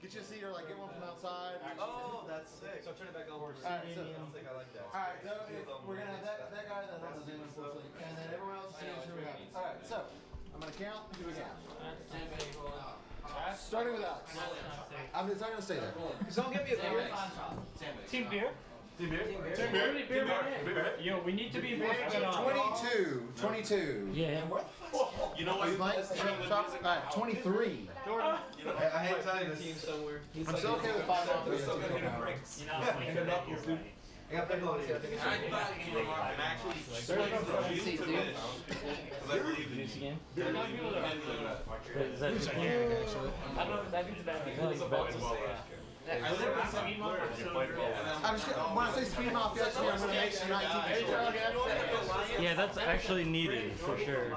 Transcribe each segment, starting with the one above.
Get you a seat or like get one from outside. Oh, that's sick. So turn it back on. Alright, so I like that. Alright, so we're gonna have that guy that has Zoom, unfortunately. And then everyone else is who we have. Alright, so I'm gonna count who we got. Starting with Alex. I'm just not gonna stay there. Don't give me a beer. Team beer? Team beer? Team beer. Yo, we need to be very good on 22. Yeah. You know what? Alright, 23. I hate telling this team somewhere. I'm still okay with 5 out. We're still gonna get breaks. You know, like, you're right. I got pickle on it. I'm actually Again? Is that just I don't know if that means bad because I'm just gonna, when I say Speed Mafia, I'm gonna make it 19. yeah, that's actually needed for sure.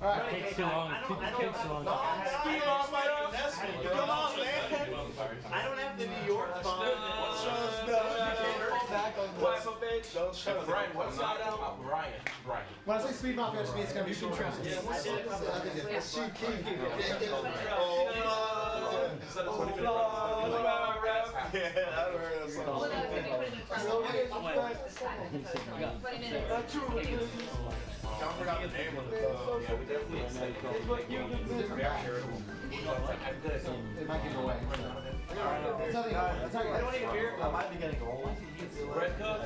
Alright. It takes too long. It takes too long. Speed Mafia! Come on, man! I don't have the New York font. What's up, bitch? Brian, what's up? Brian. When I say Speed Mafia, it means it's gonna be Chief King. It's Chief King. Yeah, I've heard that song. I forgot the name of the song. Yeah, we definitely say It might give away. I don't need beer. I might be getting old. Red Coke?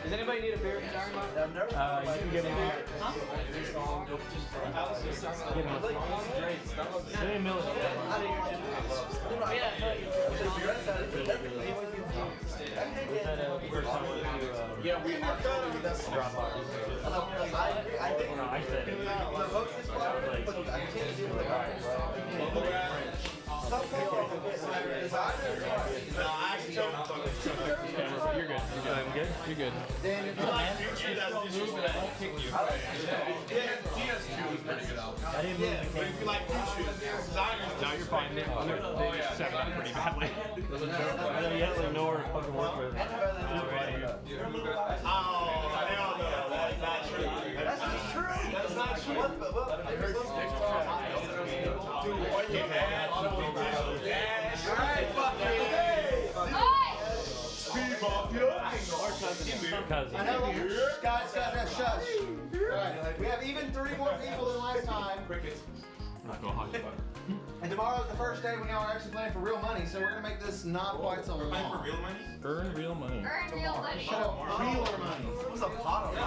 Does anybody need a beer? You can get a beer. Give me a milk. Yeah, we are totally drop off. I think I said it. the host is fine, but I can't do it. You're good. I'm good. You're good. Dan, if you like, I didn't move the if you like No, you're fine. They set up pretty badly. I know you have to know where to fucking work with. Oh, hell no. That's not true. That's not true. That's not true. I heard dude, what you add to the dash. Alright, fuck Speed Mafia. Cousin. I know, guys, shush. Alright, we have even 3 more people than last time. And tomorrow's the first day we now are actually playing for real money, so we're gonna make this not quite so long. Playing for real money? Earn real money. Earn real money. Shut up, realer money. What's a pot of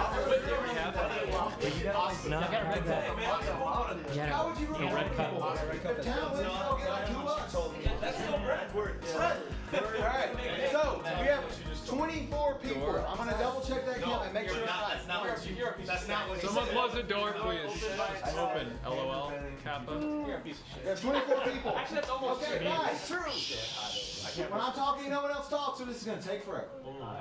How would you reward people? If town wins, they'll get like $2. That's still red. Alright, so we have 24 people. I'm gonna double check that count and make sure it's right. That's not what Someone close the door, please. Open. LOL. Kappa. We have 24 people. Actually, that's almost okay, true. guys. When I'm talking, no one else talks, so this is gonna take forever.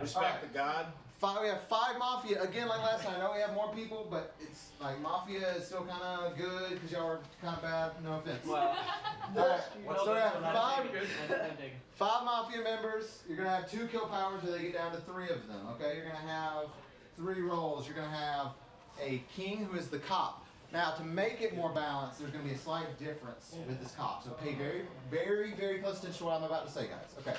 Respect to God. We have 5 Mafia, again like last time. I know we have more people, but it's like Mafia is still kind of good because y'all are kind of bad, no offense. Alright, so we have 5 Mafia members. You're going to have 2 kill powers or they get down to 3 of them, okay? You're going to have 3 roles. You're going to have a king who is the cop. Now, to make it more balanced, there's going to be a slight difference with this cop. So pay very, very, very close attention to what I'm about to say, guys. Okay.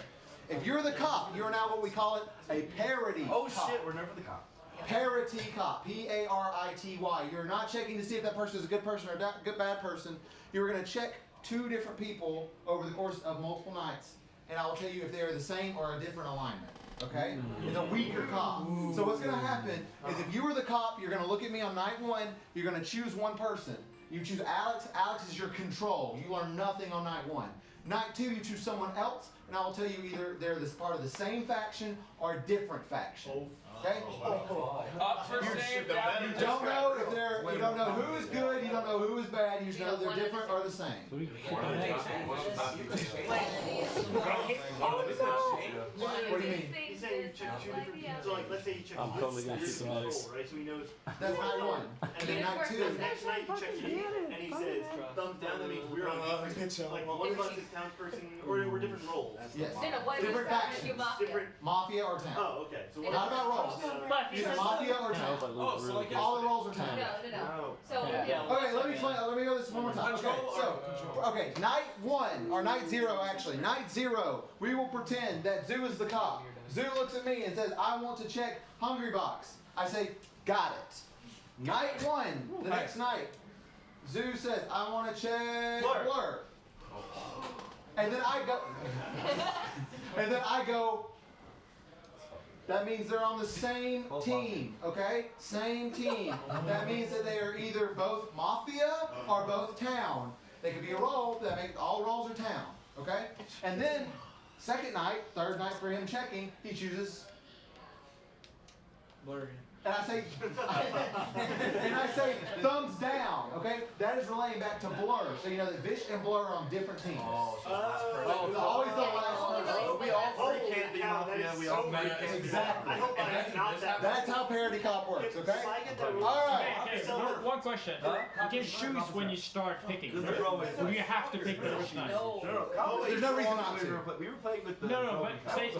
If you're the cop, you are now what we call it a parity Oh cop. shit, we're never the cop. Parity cop. P-A-R-I-T-Y. You're not checking to see if that person is a good person or a good bad person. You're going to check 2 different people over the course of multiple nights, and I will tell you if they are the same or a different alignment. Okay? It's a weaker cop. So what's going to happen is if you were the cop, you're going to look at me on night 1, you're going to choose one person. You choose Alex. Alex is your control. You learn nothing on night 1. Night 2, you choose someone else, and I will tell you either they're this part of the same faction or a different faction. Okay? Up for save, down. You don't know if they're. You don't know who is good. You don't know who is bad. You just know they're different or the same. What do you mean? He's saying you check 2 different. So like, let's say you check I'm totally gonna see some control, right? So he knows. That's night 1. And then night 2. Next night you check me, and he says thumbs down. That means we're on like one of us is townsperson, or we're different roles. Yes. What Different factions. Different. Mafia or town. Oh, okay. So Not about roles. Either mafia or town. Oh, so like All the roles are town. No. So Okay, let me go this one more time. stop. Okay, so, okay, night 1, or night 0 actually. Night 0, we will pretend that Zoo is the cop. Zoo looks at me and says, I want to check Hungry Box. I say, got it. Night 1, the next night, Zoo says, I want to check Blur. And then I go, that means they're on the same team, okay? Same team. That means that they are either both Mafia or both Town. They could be a role, that makes all roles are Town, okay? And then, second night, third night for him checking, he chooses Blur. And I say, thumbs down, okay? That is relaying back to Blur. So you know that Vish and Blur are on different teams. It's always the last person. We all three can't be Mafia. We all three can't be Exactly. I hope I'm not that. That's how Parody Cop works, okay? All right. One question. You can choose when you start picking. Do you have to pick the first night? There's no reason not to. We were playing with the. No, but say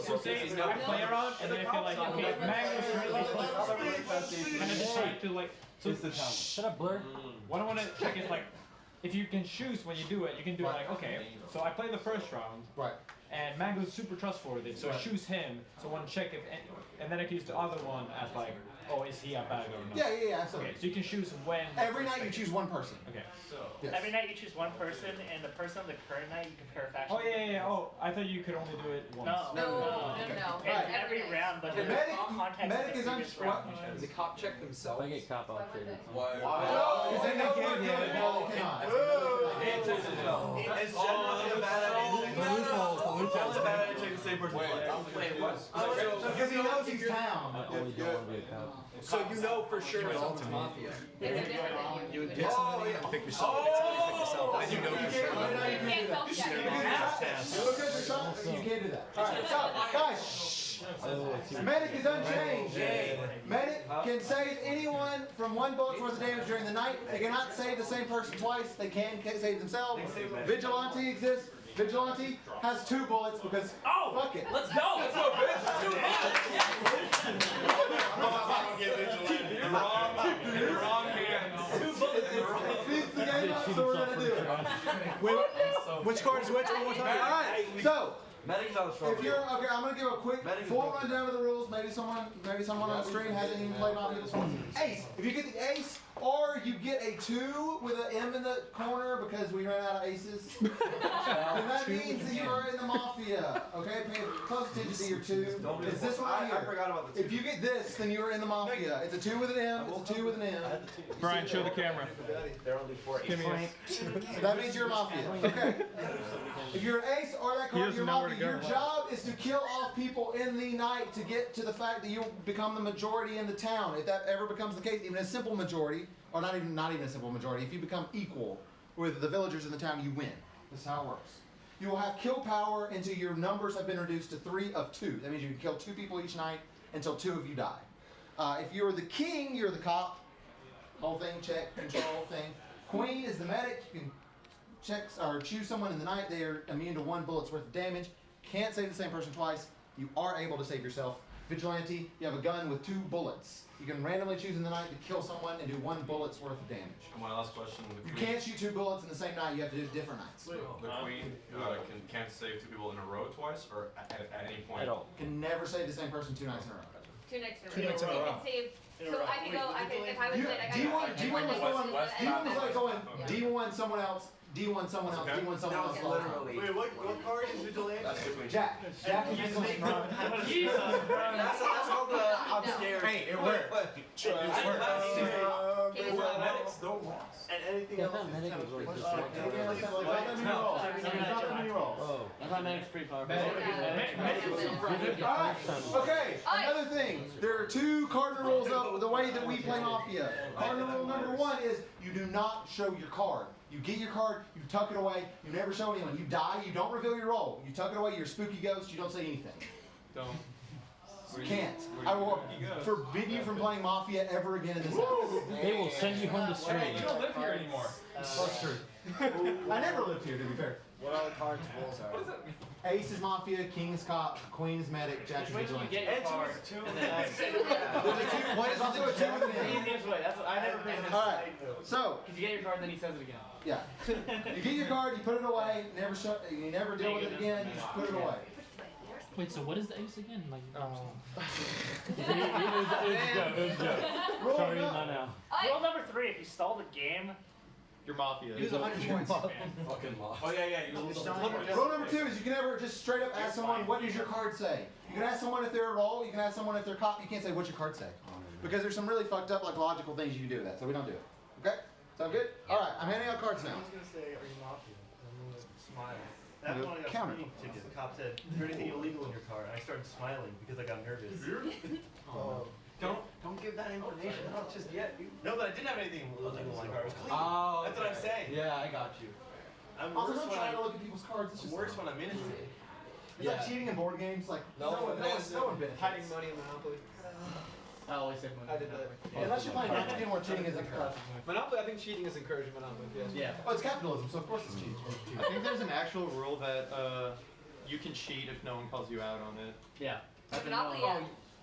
I play around and then I feel like, okay, Mango's really close. And I decide to like, so shut up, Blur. What I want to check is like, if you can choose when you do it, you can do it like, okay, so I play the first round, right? And Mango's super trustworthy, so I choose him. So I want to check if, and then I can use the other one as like, oh, is he a bad guy or not? Yeah, absolutely. Okay, so you can choose when. Every night you choose one person. Okay. Yes. Every night you choose one person, and the person on the current night you compare factions. Oh yeah. Oh, I thought you could only do it once. No. Right. Every round, but The medic is the cop check themselves. If I get cop, I'll trade it. Why? Because they know we're good. No, they cannot. It's generally a bad idea to check the same person. Wait, what? Because he knows he's Town. I always don't want to be a cop. So you know for sure it's Mafia. You would guess pick yourself. I do know for sure. can't You can't do that. Alright, so, guys, Medic is unchanged. Medic can save anyone from 1 bullet's worth of damage during the night. They cannot save the same person twice. They can save themselves. Vigilante exists. Vigilante has 2 bullets because fuck it. Let's go! Let's go, You're wrong hands. 2 bullets. It speeds the game up, so we're gonna do it. Which card is which? Alright, so. Medic's not a strong. If you're okay, I'm gonna give a quick full rundown of the rules. Maybe someone on the stream hasn't even played Mafia before. Ace. If you get the ace, or you get a 2 with an M in the corner because we ran out of aces, then that means that you are in the Mafia. Okay, pay close attention to your 2. It's this one right here. I forgot about the 2. If you get this, then you are in the Mafia. It's a 2 with an M. It's a 2 with an M. Brian, show the camera. They're only 4 Give me That means you're Mafia. Okay. If you're an ace or that card, you're Mafia. Your job is to kill off people in the night to get to the fact that you become the majority in the town. If that ever becomes the case, even a simple majority, or not even a simple majority, if you become equal with the villagers in the town, you win. That's how it works. You will have kill power until your numbers have been reduced to 3 of 2. That means you can kill 2 people each night until 2 of you die. If you're the king, you're the cop. Whole thing, check, control thing. Queen is the medic. You can check or choose someone in the night. They are immune to 1 bullet's worth of damage. Can't save the same person twice. You are able to save yourself. Vigilante, you have a gun with 2 bullets. You can randomly choose in the night to kill someone and do 1 bullet's worth of damage. And my last question: You can't shoot 2 bullets in the same night. You have to do different nights. The queen can't save 2 people in a row twice, or at any point. At all. Can never save the same person 2 nights in a row. 2 nights in a row. 2 nights in a row. I can save. So I can go. If I was You, late, I D1 was like going D1 someone else. D1 someone else, D1 someone else. Literally. Wait, what card is Vigilante? Jack is That's all the I'm scared. Hey, it worked. Medics don't last. And anything else is kind of I thought Medic's pretty powerful. Alright, okay, another thing. There are 2 cardinal rules of the way that we play Mafia. Cardinal rule number 1 is you do not show your card. You get your card, you tuck it away, you never show anyone. You die, you don't reveal your role. You tuck it away, you're a spooky ghost, you don't say anything. Don't. You can't. I will forbid you from playing Mafia ever again in this house. They will send you home to straight. You don't live here anymore. That's true. I never lived here, to be fair. What are the cards rules are? What does that mean? Ace is Mafia, King is Cop, Queen is Medic, Jack is Wait till you Vigilante. get your card, and then There's a two, there's also a 2 with an the N. easiest way. That's what I never played this. Alright, so, Because you get your card, and then he says it again. yeah. You get your card, you put it away, you never deal with it again, you just put it away. Wait, so what is the ace again? Like, Oh. it was a joke. Roll Sorry, it up. not now. Rule number 3: if you stall the game, You're Mafia. Use 100 points. Fucking law. Oh yeah, you lose. Rule number 2 is you can never just straight up ask someone, what does your card say? You can ask someone if they're a roll, you can ask someone if they're cop, you can't say, what's your card say? Because there's some really fucked up, like, logical things you can do with that, so we don't do it. Okay? Sound good? Alright, I'm handing out cards now. I was gonna say, are you Mafia? I'm gonna smile. That Good. one I got Counter. speeding tickets. The cop said, is there anything illegal in your car? And I started smiling because I got nervous. Don't give that information out just yet, dude. No, but I didn't have anything illegal in my car. It was clean. Oh, That's what I'm saying. Yeah, I got you. I'm Also, worse don't when try to I'm, look at people's cards, it's just worse when I'm innocent. It's like cheating in board games, like, no one benefits. Hiding money in Monopoly. I always save money. I did that. Unless you're playing Monopoly where cheating is encouraged. Monopoly, I think cheating is encouraged in Monopoly, yes. Yeah. Oh, it's capitalism, so of course it's cheating. I think there's an actual rule that you can cheat if no one calls you out on it. Yeah. Monopoly, yeah.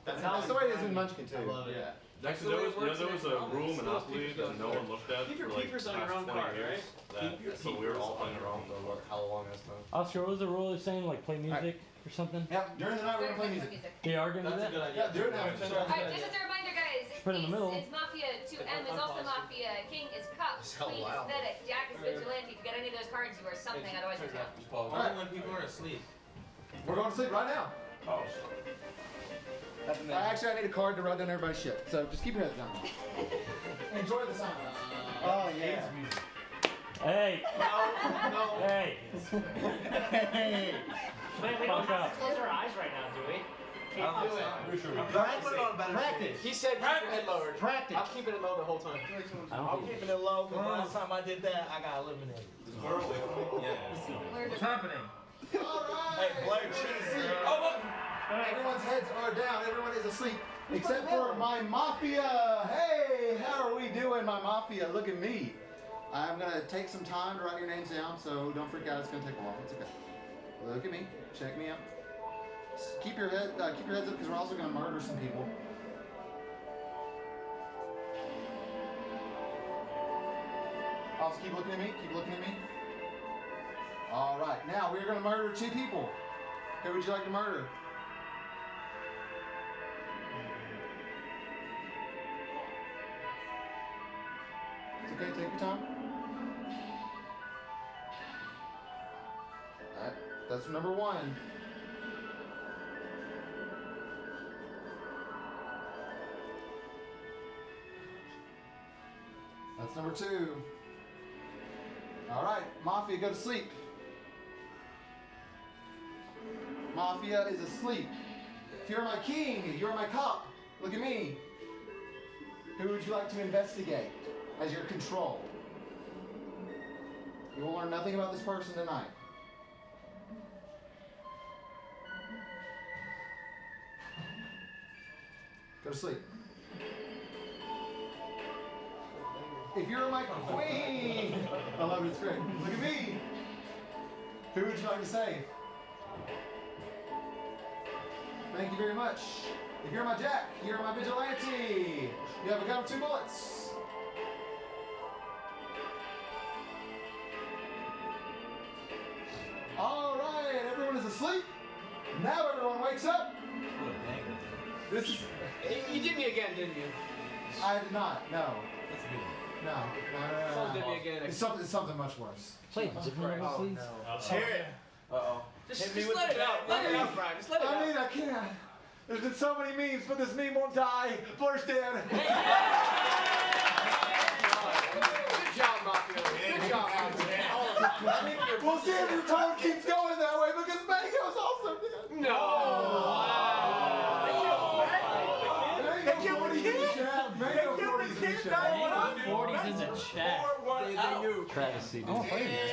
That's the way it is in Munchkin too. Yeah. Actually, there was a rule Monopoly that no one looked at Keep for your like peepers the on your past own 20 card, years. So we were all playing around for how long this time. Oscar, what was the rule of saying, like, play music or something? Yeah, during the night we're gonna play music. They are gonna do That's a that? good idea. Yeah, do it now. Alright, just as a reminder, guys, Put it in the middle. Ace is Mafia, 2M is also Mafia, King is Cop, Queen is Medic, Jack is Vigilante. If you get any of those cards, you are something, otherwise you're not. Alright. When people are asleep. We're going to sleep right now. Actually, I need a card to write down everybody's shit. So just keep your heads down. Enjoy the silence. Oh yeah. Hey! Hey! Hey. Wait, we don't have to close our eyes right now, do we? Can't do it. Practice. He said keep your head lowered. Practice. I'm keeping it low the whole time. I'm keeping it low because last time I did that, I got eliminated. What's happening? All right. Hey, Blair, cheese. Everyone's heads are down. Everyone is asleep. Except for my Mafia. Hey, how are we doing, my Mafia? Look at me. I'm going to take some time to write your names down, so don't freak out. It's going to take a while. It's okay. Look at me. Check me out. Keep your heads up because we're also going to murder some people. Also, keep looking at me. Keep looking at me. All right. Now, we're going to murder 2 people. Who would you like to murder? It's okay, take your time. Alright, that's number 1. That's number 2. Alright, Mafia, go to sleep. Mafia is asleep. You're my king, you're my cop. Look at me. Who would you like to investigate as your control? You will learn nothing about this person tonight. Go to sleep. If you're my queen, I love it, it's great. Look at me. Who would you like to save? Thank you very much. If you're my Jack, you're my vigilante. You have a gun of 2 bullets. All right, everyone is asleep. Now everyone wakes up. This is. You did me again, didn't you? I did not. No. That's me. No. Someone did me again. It's something much worse. Play different level, please. Hear it. Just let it out. Let it out, Brian. Just let it out. I mean, I can't. There's been so many memes, but this meme won't die. Blur's dead. Good job, Mafia. Good job, Mafia. We'll see if your tone keeps going that way because Mango's also dead. No. Mango 40's in the chat. Mango 40's in the chat. Shorty's in the chat. Travis C. Oh, play this.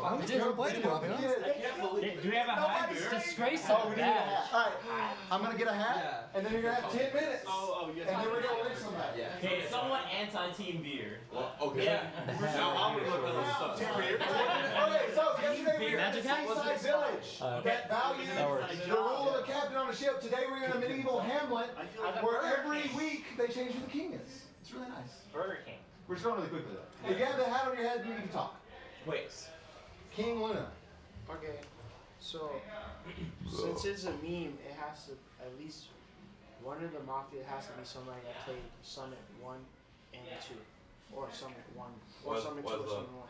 I'm just never played it, I'll be honest. Do we have a hat? It's disgraceful. Oh, we need a hat. All right, I'm gonna get a hat, and then you're gonna have 10 minutes. Yes. And then we're gonna lick somebody. Okay, someone anti-team beer. Well, okay. Yeah. Now I'm gonna look at this stuff. Okay, so yesterday we were at the Magic hat? seaside village that valued the role of a captain on a ship. Today we're in a medieval hamlet where every week they change who the king is. It's really nice. Burger King. We're just going really quickly though. If you have the hat on your head, you can talk. Wait. King Luna. Okay, so since it's a meme, it has to at least one of the Mafia has to be somebody that played Summit 1 and 2, or Summit 1, or Summit 2 or Summit 1,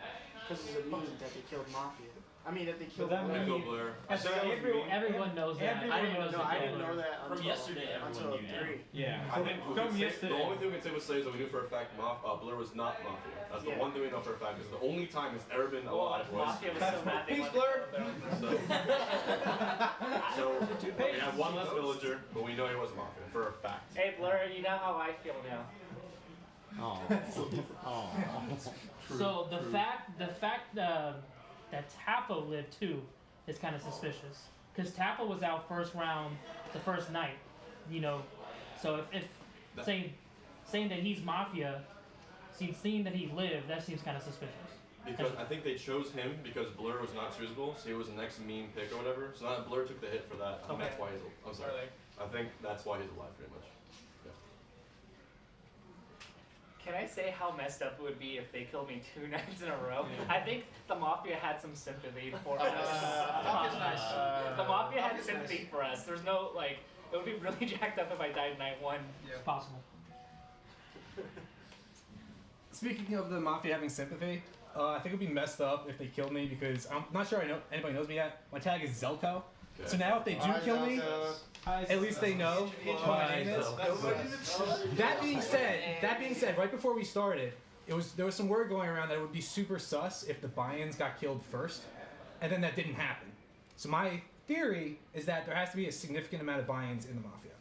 because it's a meme that they killed Mafia. I mean that they killed Blair. Everyone knows that. I didn't know that. I didn't know that From yesterday, everyone knew that. Yeah. I think From yesterday. the only thing we can say with say is that we knew for a fact Blur was not Mafia. That's the one thing we know for a fact. It's the only time it's ever been alive was. Mafia was so mad they Peace, wanted Blur. So we have one less villager, but we know he was Mafia for a fact. Hey Blur, you know how I feel now. So the fact that Tafo lived too is kind of suspicious, because Tafo was out first round, the first night, you know. So if saying that he's Mafia, seeing that he lived, that seems kind of suspicious. Because I think they chose him because Blur was not choosable, so he was the next meme pick or whatever. So now that Blur took the hit for that, and that's why he's. I'm sorry. I think that's why he's alive, pretty much. Can I say how messed up it would be if they killed me 2 nights in a row? I think the Mafia had some sympathy for us. The Mafia had sympathy for us. There's no, like, it would be really jacked up if I died night 1. It's possible. Speaking of the Mafia having sympathy, I think it would be messed up if they killed me because I'm not sure anybody knows me yet. My tag is Zelko. Okay. So now if they do kill me, at least they know what my name is. That being said, right before we started, there was some word going around that it would be super sus if the Bayans got killed first, and then that didn't happen. So my theory is that there has to be a significant amount of Bayans in the Mafia.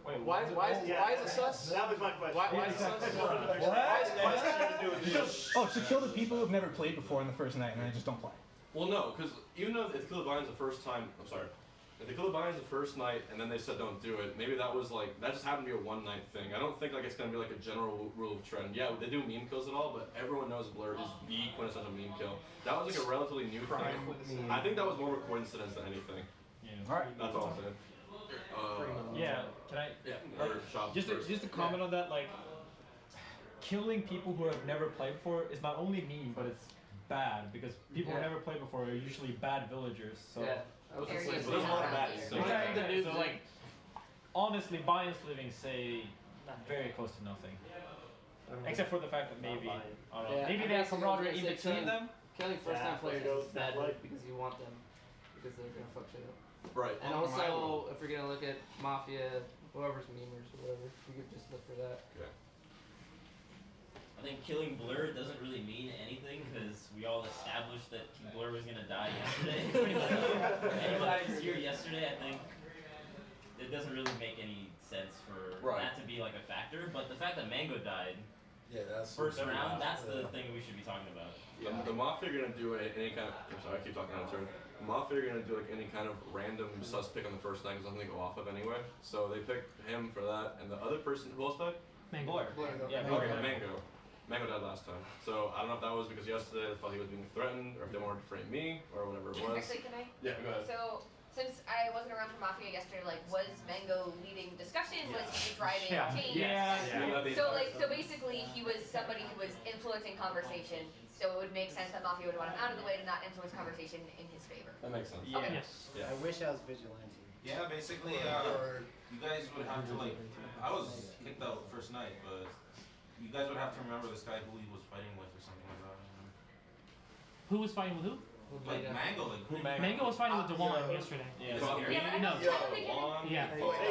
Wait, why is it sus? That was my question. Why is it sus? Why is it got to do with this? Oh, to kill the people who've never played before on the first night and they just don't play. Well, no, because even though if they kill the Bayans the first time, I'm sorry, if they kill the Bayans the first night and then they said don't do it, maybe that was like, that just happened to be a one-night thing. I don't think like it's going to be like a general rule of trend. Yeah, they do meme kills and all, but everyone knows Blur is the quintessential meme kill. That was like a relatively new thing. I think that was more of a coincidence than anything. Yeah. All right. That's all I'm saying. Can I? Yeah. Just to comment on that, like, killing people who have never played before is not only mean, but it's bad because people who never played before are usually bad villagers. So there's a lot of bad. So like, honestly, Bayans living say very close to nothing, except for the fact that maybe maybe they have camaraderie in between them. Killing first-time players is bad because you want them because they're gonna fuck shit up. Right. And also, if we're gonna look at Mafia, whoever's memers or whatever, we could just look for that. Okay. I think killing Blur doesn't really mean anything because we all established that Blur was gonna die yesterday. Anybody who was here yesterday, I think it doesn't really make any sense for that to be like a factor. But the fact that Mango died, that's first round, that's the thing we should be talking about. Yeah, the Mafia are gonna do any kind of. I'm sorry, I keep talking out of turn. The Mafia are gonna do like any kind of random sus pick on the first night because nothing to go off of anyway. So they picked him for that, and the other person who else died? Mango. Yeah, okay, Mango. Mango died last time. So I don't know if that was because yesterday they thought he was being threatened, or if they wanted to frame me, or whatever it was. Actually, can I? Yeah, go ahead. So, since I wasn't around for Mafia yesterday, like, was Mango leading discussion? Was he driving change? So basically, he was somebody who was influencing conversation. So it would make sense that Mafia would want him out of the way to not influence conversation in his favor. That makes sense. Yeah. Okay. Yeah. I wish I was vigilante. Yeah, basically, you guys would have to like. I was kicked out first night, but you guys would have to remember this guy who he was fighting with or something like that. Who was fighting with who? Like Mango, like who Mango was fighting with DeWan yesterday. No.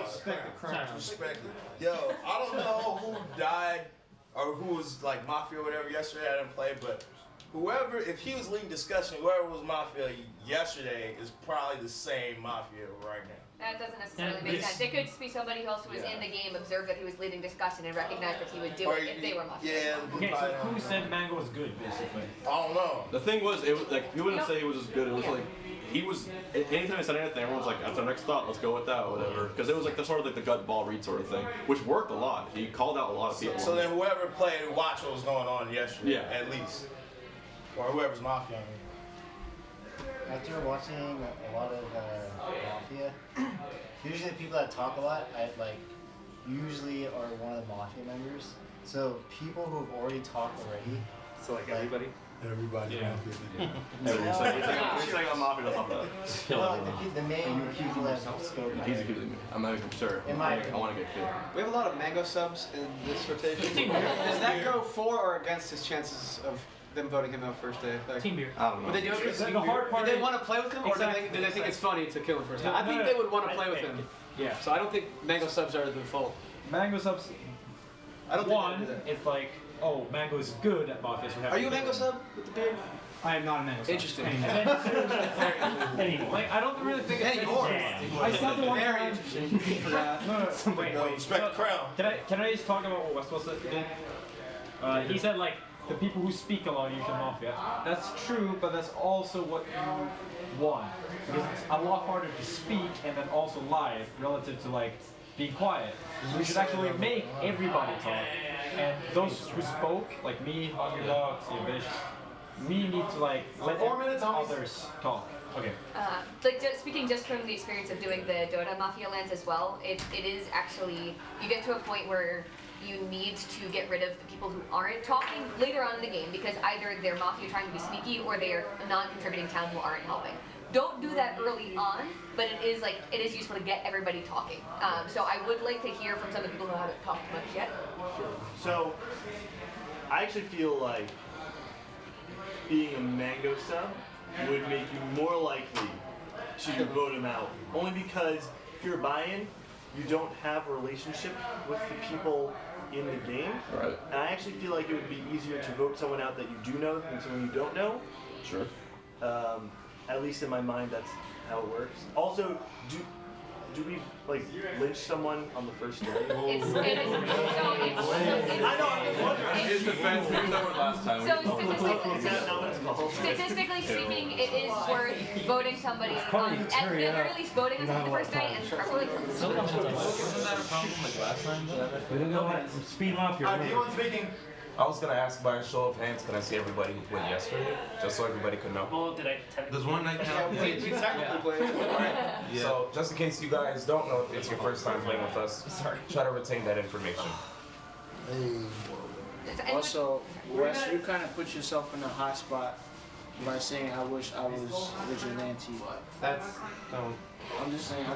Respect the crowd. Respect it. Yo, I don't know who died or who was like Mafia or whatever yesterday. I didn't play, but whoever, if he was leading discussion, whoever was Mafia yesterday is probably the same Mafia right now. That doesn't necessarily make sense. It could just be somebody else who was in the game, observed that he was leading discussion, and recognized that he would do it if they were Mafia. Yeah. Okay, so who said Mango was good, basically? I don't know. The thing was, it was like he wouldn't say he was as good. It was like he was. Anytime I said anything, everyone was like, "That's our next thought. Let's go with that, or whatever." Because it was like the sort of like the gut ball read sort of thing, which worked a lot. He called out a lot of people. So then whoever played watched what was going on yesterday, at least, or whoever's Mafia. I mean. After watching a lot of Mafia, usually the people that talk a lot, usually are one of the Mafia members. So people who've already talked already. So like everybody? Everybody. Yeah. Everything on Mafia does something. Well, the main people that have spoken. He's accusing me. I'm not even sure. I want to get killed. We have a lot of Mango subs in this rotation. Does that go for or against his chances of them voting him out first day? Like, Team beer. I don't know. Would they do it because do they want to play with him, or do they think it's funny to kill him first? I think they would want to play with him. Yeah. So I don't think Mango subs are the default. Mango subs. I don't think it's like, oh, Mango is good at Mafia. So we have Are to you a kill Mango him. sub with the beard? I am not a Mango sub. Interesting. Anymore. Like, I don't really think it's Anymore. I stopped the one Very time. interesting. For that. No. Wait. Respect the crown. Can I just talk about what Westwell did? He said like the people who speak a lot are usually Mafia. That's true, but that's also what you want. Because it's a lot harder to speak and then also live relative to like being quiet. We should actually make everybody talk. And those who spoke, like me, Hungry Box, Bish, we need to like let 4 minutes, others talk. Okay. Speaking just from the experience of doing the Dota Mafia lands as well, it is actually, you get to a point where you need to get rid of the people who aren't talking later on in the game because either they're Mafia trying to be sneaky or they're a non-contributing town who aren't helping. Don't do that early on, but it is useful to get everybody talking. So I would like to hear from some of the people who haven't talked much yet. So, I actually feel like being a Mango sub would make you more likely to vote him out. Only because if you're buy-in, you don't have a relationship with the people in the game. Right. And I actually feel like it would be easier to vote someone out that you do know than someone you don't know. Sure. At least in my mind, that's how it works. Also, do we like lynch someone on the first day? I know. I'm just wondering. His defense, we did that last time. So statistically speaking, it is worth voting somebody at the very least voting on somebody the first night and probably. Wasn't that a problem like last time? We didn't know what speed off your. Anyone speaking? I was gonna ask by a show of hands, can I see everybody who played yesterday? Just so everybody could know. Well, did I Does one night count? We technically played. Yeah. So, just in case you guys don't know if it's your first time playing with us, try to retain that information. Also, Wes, you kind of put yourself in a hot spot by saying, I wish I was vigilante. That's I'm just saying.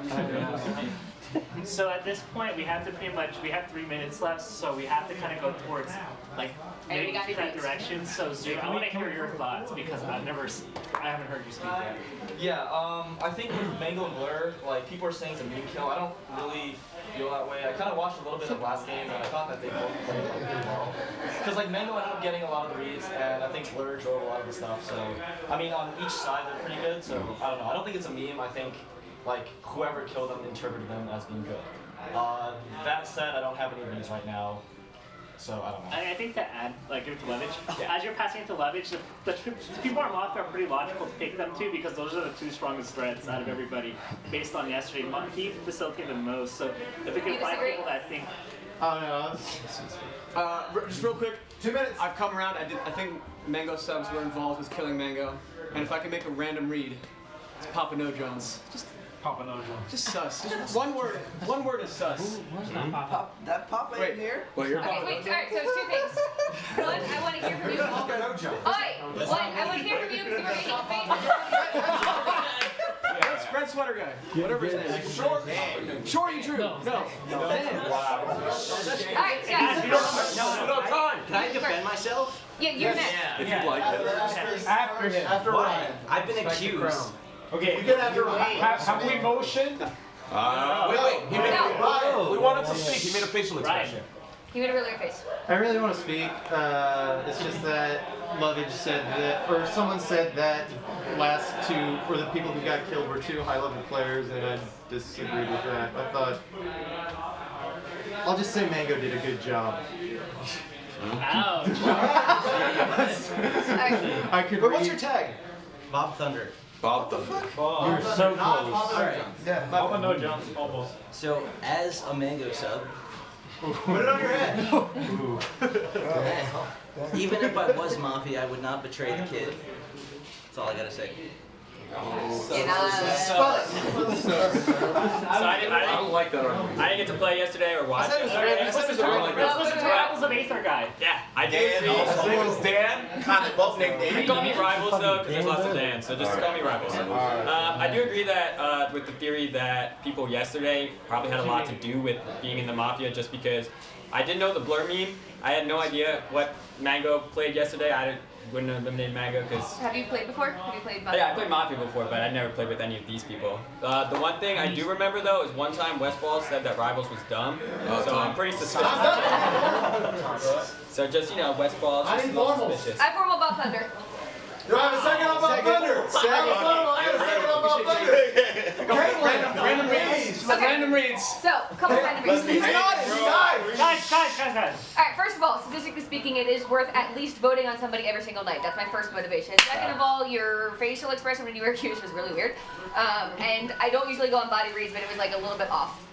So at this point, we have to we have 3 minutes left, so we have to kind of go towards, like, maybe that direction. So Zoom, I want to hear your thoughts because I haven't heard you speak yet. Yeah, I think with Mango and Blur, like, people are saying it's a meme kill. I don't really feel that way. I kind of watched a little bit of last game, and I thought that they both played like pretty well. Because like Mango ended up getting a lot of the reads, and I think Blur drove a lot of the stuff. So I mean, on each side they're pretty good. So I don't know. I don't think it's a meme. I think like whoever killed them interpreted them as being good. That said, I don't have any reads right now. So I don't know. I think to add, like, give it to Levitch. As you're passing it to Levitch, the people on Mafia are pretty logical to pick them to because those are the two strongest threads out of everybody based on yesterday. He facilitated the most, so if we can find people that think. Oh no. Just real quick. 2 minutes. I've come around. I think Mango subs were involved with killing Mango, and if I can make a random read, it's Papa No Jones. Papa No Jones. Just sus. Just one word. One word is sus. That Papa in here? Wait, you're Okay, Papa. wait, alright, so 2 things. One, I want to hear from you. I want to hear from you because you were making faces. Red sweater guy. Whatever his name is. Shorty Drew. No. Alright, guys. Can I defend myself? Yeah, you're next. If you like it. After him. After Ryan. I've been accused. Okay. You get after Ryan. Have we motioned? Wait, he made No. we wanted to speak. He made a facial expression. You made a really good face. I really want to speak. It's just that Lovage said that, or someone said that last two, or the people who got killed were 2 high-level players, and I disagreed with that. I thought, I'll just say Mango did a good job. Ouch. I could. But what's your tag? Bob Thunder. Bob the fuck? You're so close. Alright. Yeah, Bob no Jones, almost. So, as a Mango sub, Put it on your head. even if I was Mafia, I would not betray the kid. That's all I gotta say. I don't like that argument. I didn't get to play yesterday or watch. Let's listen to Rivals of Aether guy. Yeah, I did. His name was Dan. Kind of both named Dan. You can call me Rivals though, because there's lots of Dans, so just call me Rivals. I do agree that with the theory that people yesterday probably had a lot to do with being in the Mafia, just because I didn't know the Blur meme. I had no idea what Mango played yesterday. Wouldn't have eliminated Mango because. Have you played before? Have you played Mafia? Yeah, I played Mafia before, but I never played with any of these people. The one thing I do remember though is one time Westball said that Rivals was dumb, so I'm pretty suspicious. So just Westball's just a little suspicious. I formal Bob Thunder. Do I have a second on Bob Thunder? I have a second on Bob Thunder. Random reads. Random reads. So, a couple random reads. Guys. Alright, first of all, statistically speaking, it is worth at least voting on somebody every single night. That's my first motivation. Second of all, your facial expression when you were accused was really weird. And I don't usually go on body reads, but it was like a little bit off.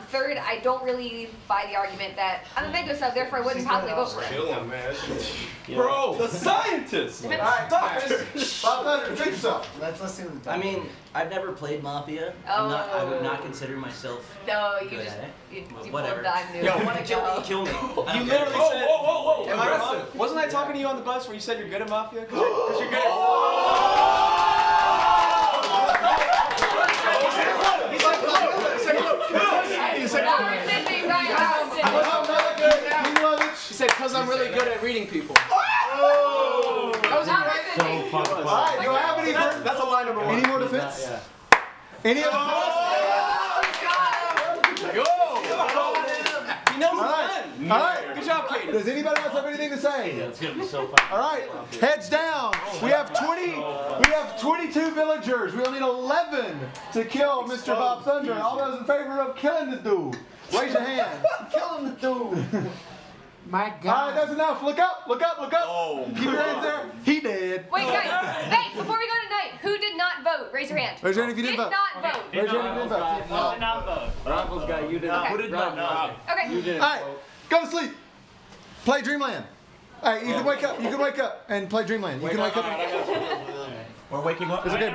Third, I don't really buy the argument that I'm a Mango sub, therefore I wouldn't probably vote for it. Kill him, man. Bro, the scientist! Alright, Bob Thunder, fix yourself. Let's listen to the I mean, I've never played Mafia. I would not consider myself No, you good just. at it. You Whatever. pulled Yo, want to kill me? Kill me. I You don't care. literally said. Whoa. Am I wrong? Wasn't I talking to you on the bus where you said you're good at Mafia? Because you're good at. He said, because I'm really good at reading people. Oh! That was right. Alright, do I have any more? That's a line number 1. Any more defense? Any other He knows All right. Good job, Katie. Does anybody else have anything to say? It's gonna be so fun. All right, heads down. We have 22 villagers. We only need 11 to kill Mr. Bob Thunder. All those in favor of killing the dude, raise your hand. Killing the dude. My All God. right, that's enough. Look up. Oh. Keep your hands there. He did. Wait, guys. Hey, before we go tonight, who did not vote? Raise your hand. Raise your hand if you didn't vote. Did not vote. Raise your hand if you didn't vote. Did not vote. Rivals guy, you didn't. Okay. Who did not vote? Okay. You didn't. All right, go to sleep. Play Dreamland. All right, you can wake up. You can wake up and play Dreamland. You can wake up. We're waking up. It's okay.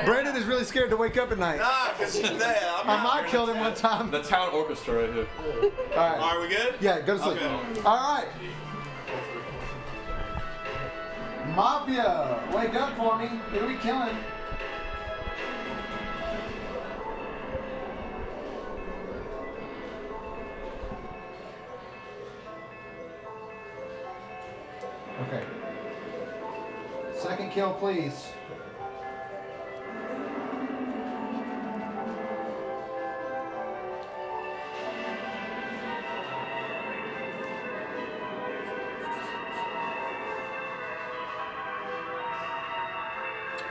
Brandon is really scared to wake up at night. Nah, because he's there. My mom killed him one time. The town orchestra right here. All right. Are we good? Yeah, go to sleep. Okay. All right. Mafia, wake up for me. Who are we killing? Okay. Second kill, please.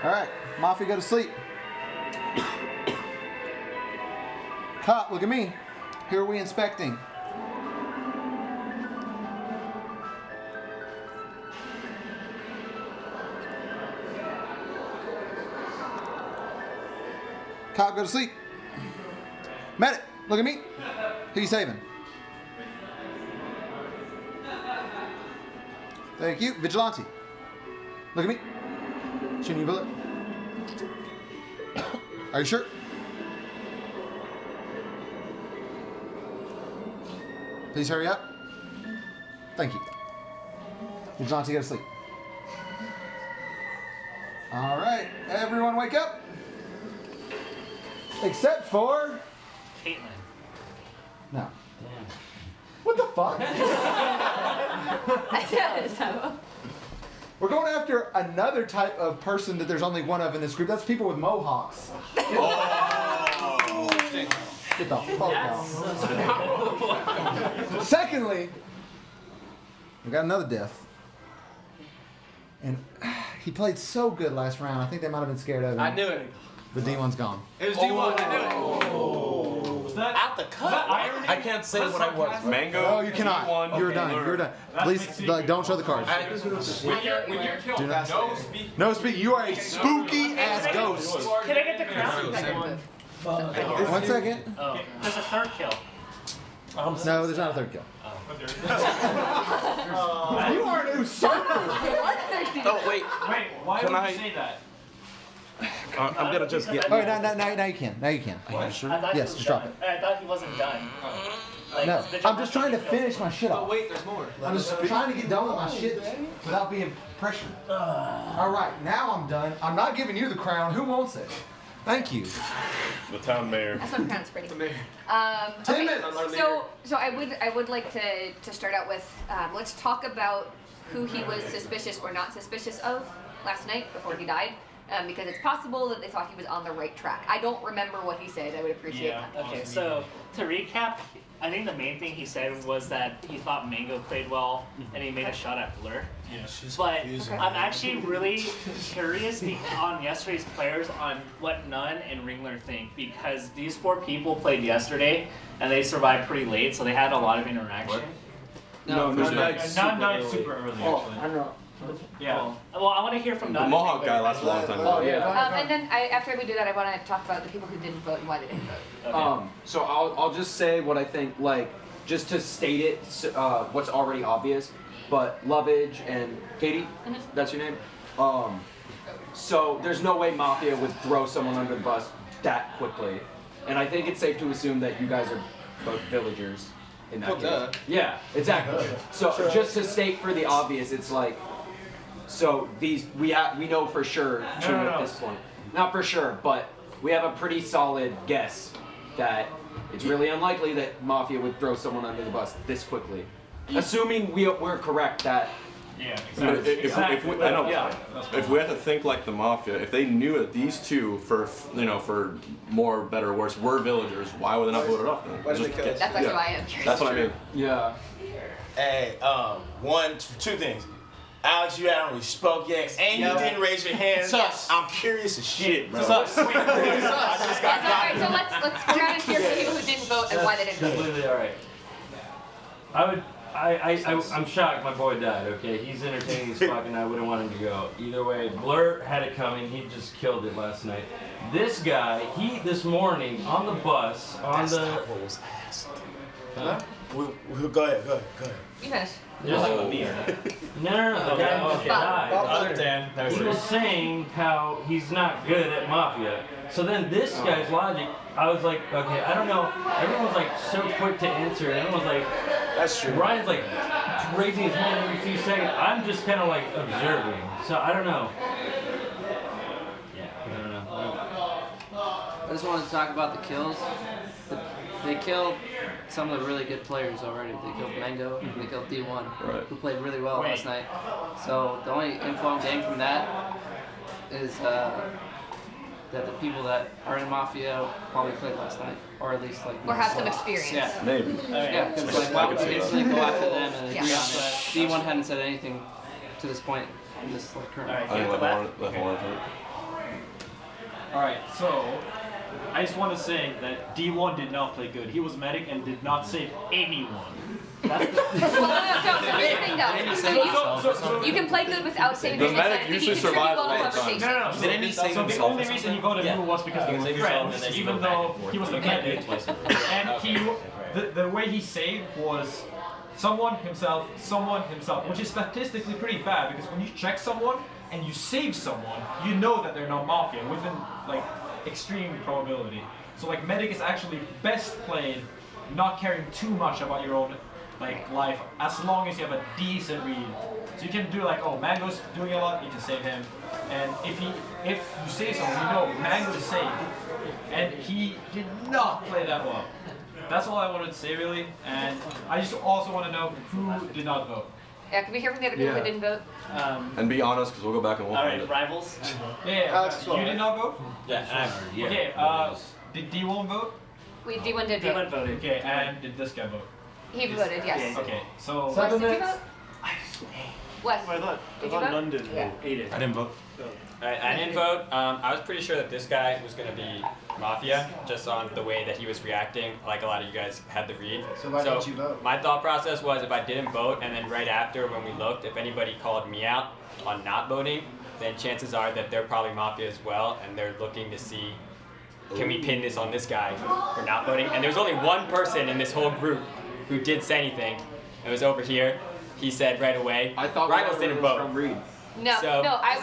All right, Mafia, go to sleep. Cop, look at me. Who are we inspecting? Cop, go to sleep. Medic, look at me. Who you saving? Thank you. Vigilante, look at me. Shooting you a bullet. Are you sure? Please hurry up. Thank you. Vigilante, go to sleep. All right, everyone wake up. Except for... Caitlin. No. What the fuck? We're going after another type of person that there's only one of in this group. That's people with mohawks. Get the fuck out. Secondly, we got another death. And he played so good last round. I think they might have been scared of him. I knew it. But D1's gone. It was D1. I knew it. Out the cut. I can't say what I was. Mango. No, you cannot. You're done. You're done. Please, like, don't show the cards. When you're killed, Do not no speak. No speak. You are a spooky ass ghost. Can I get the crown? 1 second. Oh, there's a third kill. No, there's not a third kill. You are an usurper. Oh wait. Wait, why Can would I- you say that? I'm gonna just get. Oh, now you can. Now you can. I thought he Yes, was just drop done. it. I thought he wasn't done. Like, No, the I'm just trying to finish my shit off. Wait, there's more. I'm just trying to get done with my shit without being pressured. All right, now I'm done. I'm not giving you the crown. Who wants it? Thank you. The town mayor. That's what crown's pretty. 10 Okay, minutes. so I would like to start out with let's talk about who he was suspicious or not suspicious of last night before he died. Because it's possible that they thought he was on the right track. I don't remember what he said. I would appreciate that. Okay, so to recap, I think the main thing he said was that he thought Mango played well and he made a shot at Blur. Yeah, But I'm actually really curious on yesterday's players on what Nun and Ringler think, because these 4 people played yesterday and they survived pretty late, so they had a lot of interaction. No, None died super early, Oh, actually. I don't know. Yeah. Well, I want to hear from The Nun. Mohawk guy lasted a long time. Oh, yeah. And then after we do that, I want to talk about the people who didn't vote and why they didn't vote. Okay. So I'll just say what I think, like, just to state it, what's already obvious, but Lovage and Katie, that's your name? So there's no way Mafia would throw someone under the bus that quickly. And I think it's safe to assume that you guys are both villagers in that case. Yeah, exactly. So just to state for the obvious, it's like, so these, we know for sure two at this point. Not for sure, but we have a pretty solid guess that it's really unlikely that Mafia would throw someone under the bus this quickly. Assuming we're correct that. Yeah, But exactly. if we have to think like the Mafia, if they knew that these two, for more better or worse, were villagers, why would they not vote it off then? That's actually why I am curious. That's what I mean. Yeah. Hey, two things. Alex, you haven't really spoke yet, and you didn't raise your hand. Sus. I'm curious as shit, bro. Sus. Alright, so let's go around and hear from people who didn't vote and why they didn't vote. Completely alright. I'm shocked my boy died, okay? He's entertaining as fuck and I wouldn't want him to go. Either way, Blur had it coming, he just killed it last night. This guy, this morning, on the bus, That's not what was asked. Huh? Go ahead. You finish. No, the guy who just died. Other Dan. He was saying how he's not good at Mafia. So then this guy's logic, I was like, okay, I don't know. Everyone's like so quick to answer. Everyone's like, that's true. Ryan's like raising his hand every few seconds. I'm just kind of like observing. So I don't know. Yeah, I don't know. I just wanted to talk about the kills. They killed some of the really good players already. They killed Mango, and they killed D1, who played really well last night. So the only info I'm getting from that is that the people that are in Mafia probably played last night, or at least like. Or have some experience. Yeah. Maybe. Yeah, because like why would you instantly go after them and agree on it? D1 hadn't said anything to this point in this like current. I think let Warren Alright, so I just want to say that D1 did not play good. He was medic and did not save anyone. That's the Here's the thing though. You can play good without saving The yourself. medic You usually can contribute survives well to all the time. conversation. So the only reason he voted Moo was because they were friends, even though he was the medic. And the way he saved was someone himself, which is statistically pretty bad because when you check someone and you save someone, you know that they're not Mafia within like extreme probability. So like medic is actually best played not caring too much about your own like life as long as you have a decent read. So you can do like, oh, Mango's doing a lot, you can save him. And if you save someone, you know Mango's saved. And he did not play that well. That's all I wanted to say really. And I just also want to know who did not vote. Yeah, can we hear from the other people who didn't vote? And be honest, because we'll go back and we'll find it. Rivals? Yeah, you did not vote? Yeah, Okay, did D1 vote? D1 did vote. D1 voted. Okay, and did this guy vote? He voted, yes. Okay, so. Wes, did you vote? Wes, I thought did you vote? London Aiden. I didn't vote. I didn't vote. I was pretty sure that this guy was going to be Mafia, just on the way that he was reacting. Like a lot of you guys had the read. So why didn't you vote? My thought process was if I didn't vote, and then right after when we looked, if anybody called me out on not voting, then chances are that they're probably Mafia as well, and they're looking to see, can we pin this on this guy for not voting? And there's only one person in this whole group who did say anything. It was over here. He said right away. I thought Rivals didn't vote. No, So- no, I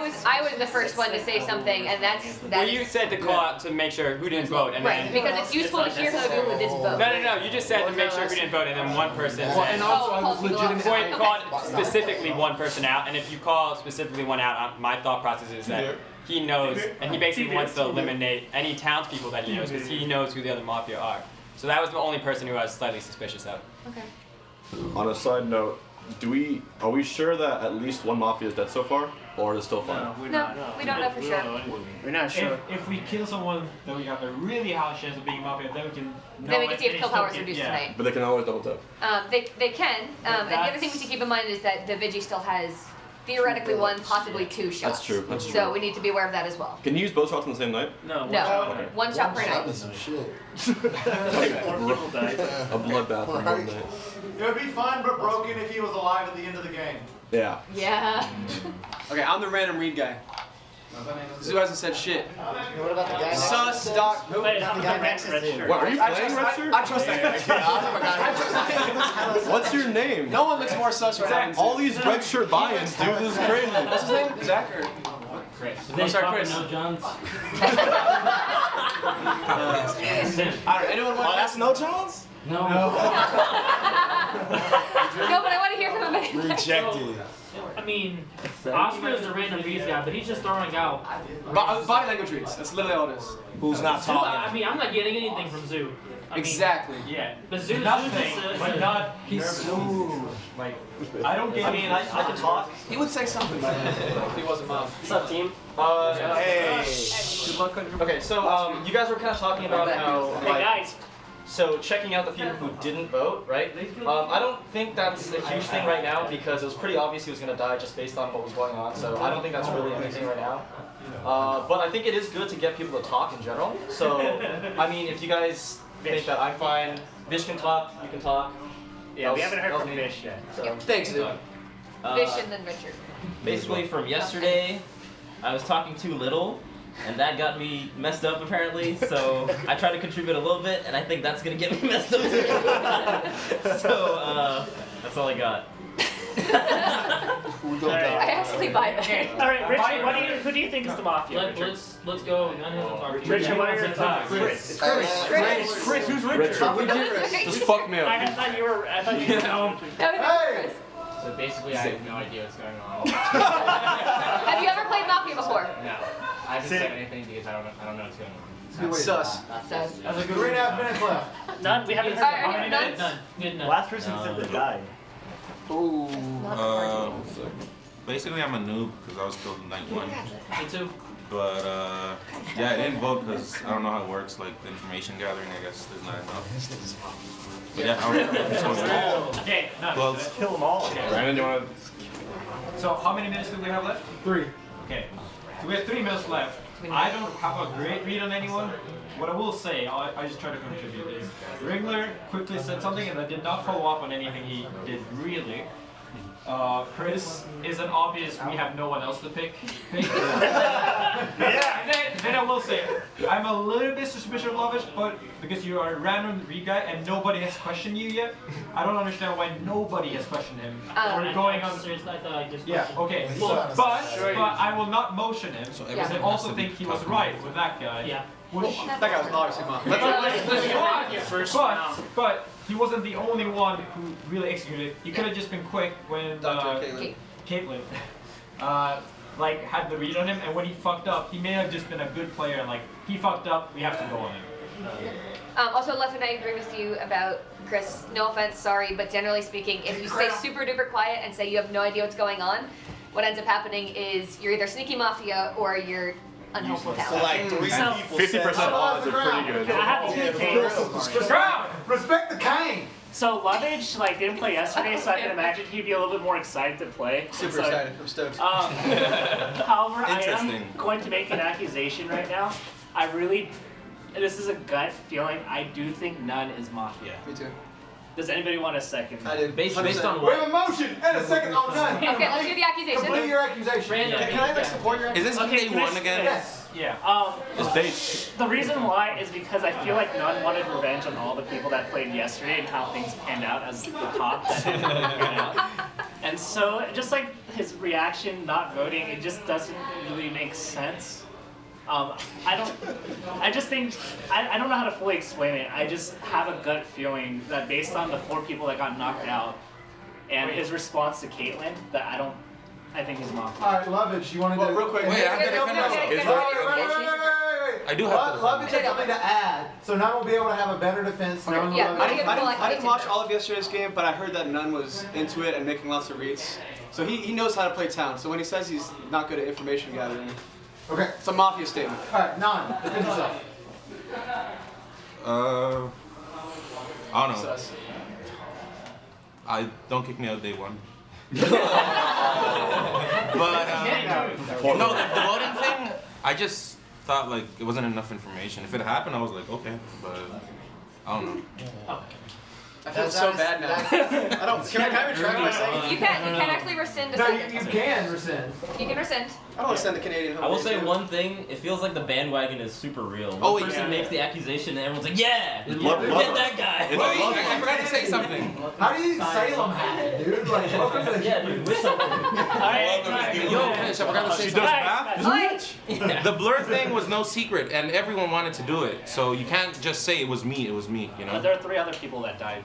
was the first one to say something, and that's Well, you said to call out to make sure who didn't vote, and right, then because it's useful to hear from the people who didn't vote. No. You just said to make sure who didn't vote, and then one person. Well, said, and also I was Point called specifically one person out, and if you call specifically one out, my thought process is that he knows, and he basically wants to eliminate any townspeople that he knows, because he knows who the other Mafia are. So that was the only person who I was slightly suspicious of. Okay. On a side note, are we sure that at least one Mafia is dead so far, or is it still 5? No, we don't know for sure. We're not sure. If we kill someone, then we have a really high chance of being Mafia, then we can know Then we can see if they kill still power is get- reduced yeah. tonight. But they can always double tap. They can. And the other thing we should keep in mind is that the Vigi still has theoretically one, possibly 2 shots. That's true. That's true. So we need to be aware of that as well. Can you use both shots on the same night? No. No, one shot per night. A bloodbath in one night. It would be fun but broken if he was alive at the end of the game. Yeah. Yeah. Okay, I'm the random read guy. This who hasn't said shit. What about the guy next Sus, to Doc. Who? Wait, The guy next to you. What, are you I playing trust- Red I trust that. What's your name? No one looks more sus right now. All these red shirt buy-ins, dude. This is crazy. What's his name? Zach or? Chris. I'm sorry, Chris. No Johns. Alright, anyone want? Oh, that's no Johns? No. No, but I want to hear from him. Rejected. I mean, Oscar is a random reads guy, but he's just throwing out. Body language reads. That's literally all it is. Who's not Zoo, talking? I mean, I'm not getting anything from Zoo. I mean, Exactly. Yeah. But Zoo Nothing, just but not he's like I don't get. I mean, I can talk. He would say something by then if he wasn't mom. What's up, team? Hey. Good luck on your. Okay, so you guys were kind of talking about how, Hey like, guys. so checking out the people who didn't vote, right? I don't think that's a huge thing right now because it was pretty obvious he was gonna die just based on what was going on. So I don't think that's really anything right now. But I think it is good to get people to talk in general. So I mean, if you guys think that I'm fine, Vish can talk, you can talk. Yeah, we haven't heard from Vish yet. So, Thanks, dude. Vish and then Richard. Basically, from yesterday, I was talking too little, and that got me messed up apparently. So I tried to contribute a little bit, and I think that's gonna get me messed up too. So that's all I got. I actually buy that. All right, Richard, who do you think is the Mafia? Richard? Let's go. None of them are. Richard, what are your thoughts? Chris. Chris, who's Richard? Just fuck me up. I thought you were. I thought you know. Hey! So basically, I have no idea what's going on. Have you ever played Mafia before? No, I haven't said anything because I don't know what's going on. Sus. Sus. 3.5 minutes left. None. We haven't heard. Alright, How many none? minutes? None. Last person said to die. Ooh. Basically, I'm a noob because I was killed in night 1. Me too. But yeah, I didn't vote because I don't know how it works. Like the information gathering, I guess there's not enough. But yeah, I'm just going to Okay, none. close. Kill them all. Brandon, you want So how many minutes do we have left? 3. Okay. So we have 3 minutes left. I don't have a great read on anyone. What I will say, I just try to contribute is Ringler quickly said something and I did not follow up on anything he did really. Chris is an obvious, we have no one else to pick. Yeah. And then I will say, I'm a little bit suspicious of Lovish, but because you are a random read guy and nobody has questioned you yet, I don't understand why nobody has questioned him. We're going on. Yeah, okay. But I will not motion him because I also think he was right with that guy. Yeah. That guy was obviously mom. But he wasn't the only one who really executed. He could have just been quick when Caitlyn like had the read on him, and when he fucked up, he may have just been a good player. And like he fucked up, we have to go on him. Also, Left and I agree with you about Chris. No offense, sorry, but generally speaking, if you stay super duper quiet and say you have no idea what's going on, what ends up happening is you're either sneaky Mafia or you're unhelpful useless. talent. So like 3 people 50% odds are pretty good. I have to take Respect the king. So Lovage like didn't play yesterday, so I can imagine he'd be a little bit more excited to play. Super So, excited. I'm stoked. However, I am Interesting. going to make an accusation right now. This is a gut feeling. I do think none is Mafia. Me too. Does anybody want a second? I do. Based on We have a motion and a second on none. Okay, let's do the accusation. Complete your accusation. Can I like support your Is this Okay, day can I one again? Yes. Yeah. It's date. The reason why is because I feel like none wanted revenge on all the people that played yesterday and how things panned out as the cop that didn't pan out. And so, just like his reaction, not voting, it just doesn't really make sense. I just think, I don't know how to fully explain it. I just have a gut feeling that based on the 4 people that got knocked out and his response to Caitlyn, that I think he's Mafia. All right, Lovage, you want to Real quick. Wait, I'm gonna defend myself. Wait. I do have to Lovage has something to add, so none will be able to have a better defense. None will I didn't watch all of yesterday's game, but I heard that Nunn was into it and making lots of reads. So he knows how to play town. So when he says he's not good at information gathering, okay, it's a Mafia statement. All right, None, defend yourself. I don't know. Don't kick me out day one. But no, the voting thing, I just thought like it wasn't enough information. If it happened, I was like, okay, but I don't know. I feel so bad now. Can I retract my saying? You can actually rescind a No, second. you can rescind. You can rescind. I don't want to send the Canadian home. I will say one thing, it feels like the bandwagon is super real. One Oh, person yeah. makes the accusation and everyone's like, yeah, It's get love- that guy. Wait, I forgot to say something. How do you Salem hat it, dude? Like, welcome to the Yeah, dude, with something. Yo, finish. I forgot to say She does something. math? The blur thing was no secret, and everyone wanted to do it. So you can't just say it was me. It was me. You know. But there are 3 other people that died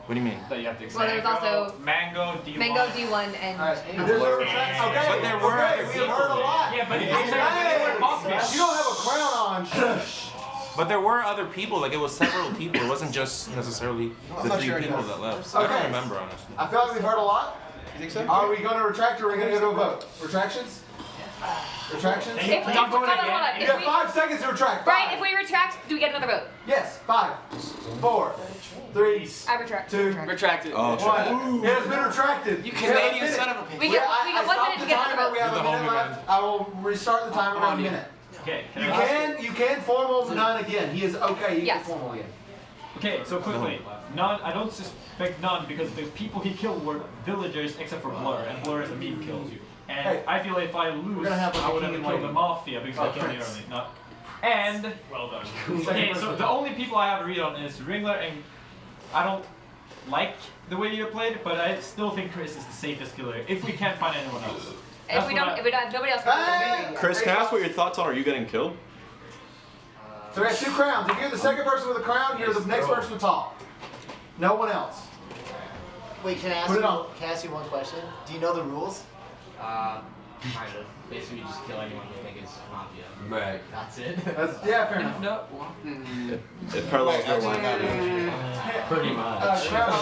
What do you mean? that you have to Well, explain. there was also Mango, D1. Mango D1 and. There's a okay, But there were other we've heard a lot. Yeah, but Hey, it's you don't have a crown on. Shush. But there were other people. Like it was several people. It wasn't just necessarily the not 3 sure people anymore. that left. Okay. I don't remember honestly. I feel like we've heard a lot. You think so? Are we going to retract or are we going to go to a vote? Retractions? Retractions? If we, hold on. You have 5 seconds to retract. Brian, 5. if we retract, do we get another vote? Yes. 5, 4, 3, I retract. 2, Retracted. Oh, 1. It has been retracted. You We have a Canadian minute. son of a bitch. We got 1 stopped minute to the get another timer. We vote. have a You're the minute homie, left. I will restart the timer in a minute. Okay, You can formal none again. He is okay. You Yes. can formal again. Okay, so quickly, none. I don't suspect none because the people he killed were villagers except for Blur, and Blur is a meme kills you. And Hey, I feel if I lose, gonna have I would have King killed the and Mafia because they're pretty early. Not. And well done. Okay, so the only people I have to read on is Ringler, and I don't like the way you played, but I still think Chris is the safest killer if we can't find anyone else. If we don't, if nobody else can. Chris, can I ask what your thoughts are? Are you getting killed? So we have 2 crowns. If you're the second person with a crown, you're the next person to talk. No one else. Wait, can I ask Put it you? on. Can I ask you one question? Do you know the rules? Kind of. Basically, you just kill anyone you think is Mafia. Right. That's it. Yeah, fair enough. No. It parallels their line. Pretty much. Crown on.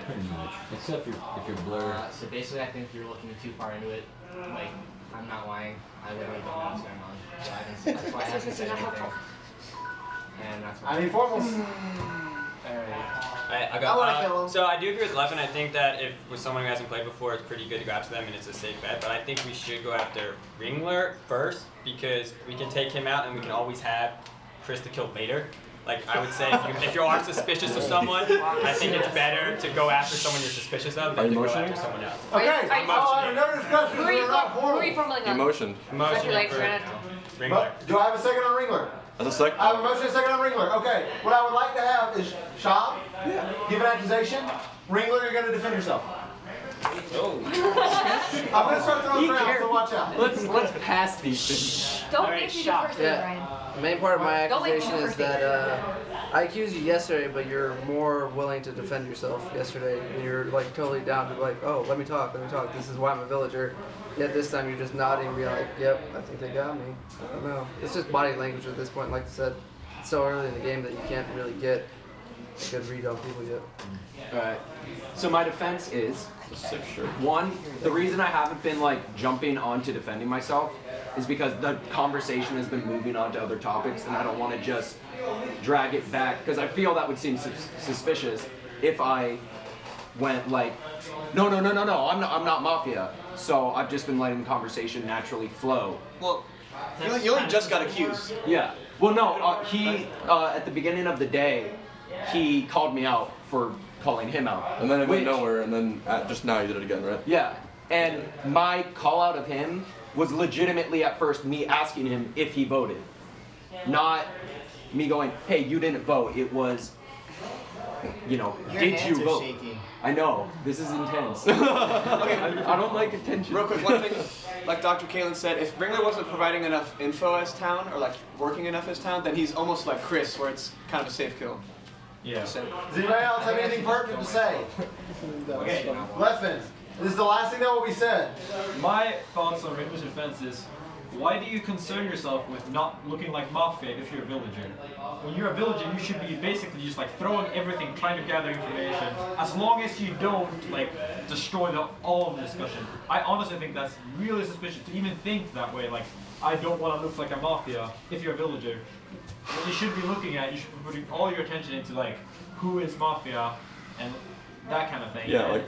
Pretty much. Except if you're Blur. So basically, I think you're looking too far into it. Like, I'm not lying. I literally don't know what's going on. So I haven't, that's why I haven't said anything. And that's why. I need formals. I I wanna kill him. So I do agree with Levin. I think that if with someone who hasn't played before, it's pretty good to go after them, and it's a safe bet. But I think we should go after Ringler first because we can take him out, and we can always have Chris to kill later. Like I would say, if you are suspicious of someone, I think it's better to go after someone you're suspicious of than to go after someone else. Okay. Are you- No discussion. Who are you, Not who are you formaling on? Emotion. Motion Like, for Ringler. But do I have a second on Ringler? As a second. I have a motion and a second on Ringler. Okay. What I would like to have is Shab give an accusation. Ringler, you're going to defend yourself. Oh. I'm going to start throwing crowns, so watch out. Let's pass these things. Don't Alright, make me shot. the first one, Brian. The main part of my Don't make me accusation the is first that I accused you yesterday, but you're more willing to defend yourself yesterday. And you're like totally down to like, oh, let me talk. This is why I'm a villager. Yet this time you're just nodding, being like, yep, I think they got me. I don't know. It's just body language at this point. Like I said, it's so early in the game that you can't really get a good read on people yet. Alright. So my defense is, one, the reason I haven't been like jumping onto defending myself is because the conversation has been moving on to other topics, and I don't want to just drag it back because I feel that would seem suspicious if I went like, no, I'm not Mafia. So I've just been letting the conversation naturally flow. Well, you only just got accused. Yeah. Well, no, he at the beginning of the day, he called me out for calling him out. And then it went nowhere, and then just now you did it again, right? Yeah. And my call out of him was legitimately at first me asking him if he voted. Not me going, hey, you didn't vote. It was, you know, Your did hands you are vote? shaking. I know. This is intense. I don't like attention. Real quick, one thing, like Dr. Kalen said, if Ringler wasn't providing enough info as town, or like working enough as town, then he's almost like Chris, where it's kind of a safe kill. Yeah. Does anybody else have anything pertinent to say? Okay. Leffen, this is the last thing that will be said. My thoughts on Ringler's defense is, why do you concern yourself with not looking like Mafia if you're a villager? When you're a villager, you should be basically just like throwing everything, trying to gather information, as long as you don't like destroy all of the discussion. I honestly think that's really suspicious to even think that way, like, I don't want to look like a Mafia if you're a villager. What you should be looking at, you should be putting all your attention into like, who is Mafia, and that kind of thing. Yeah, like,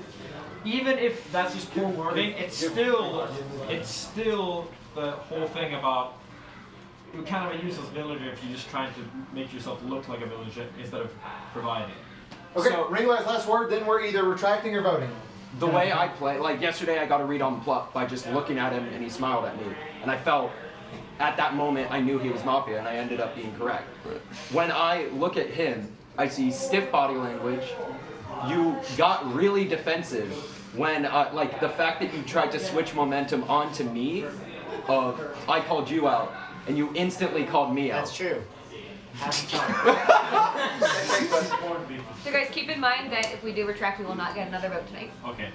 even if that's just poor wording, it's still the whole thing about you're kind of a useless villager if you're just trying to make yourself look like a villager instead of providing. Okay, So- Ringler's last word, then we're either retracting or voting. The way I play, like yesterday I got a read on Pluck by just looking at him and he smiled at me. And I felt, at that moment, I knew he was Mafia and I ended up being correct. When I look at him, I see stiff body language. You got really defensive when, like the fact that you tried to switch momentum onto me, I called you out and you instantly called me out. That's true. So guys, keep in mind that if we do retract, we will not get another vote tonight. Okay.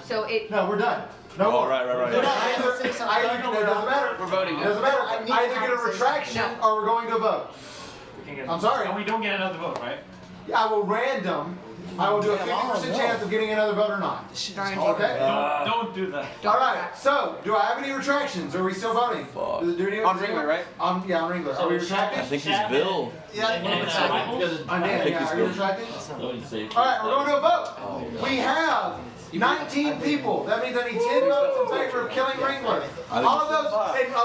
So it. No, we're done. No more. right. It doesn't matter. We're voting. It doesn't matter. Either get a retraction or we're going to vote. I'm sorry. And we don't get another vote, right? I will random. I will do a 50% chance of getting another vote or not. Okay? Don't do that. All right. So, do I have any retractions? Are we still voting? Do any- On Ringler, right? Yeah, on Ringler. Are we retracting? I think he's Bill. Yeah. I think he's Are you Bill. retracting? All right, we're going to a vote. We have 19 people. That means I need 10 votes in favor of killing Ringler. All of those.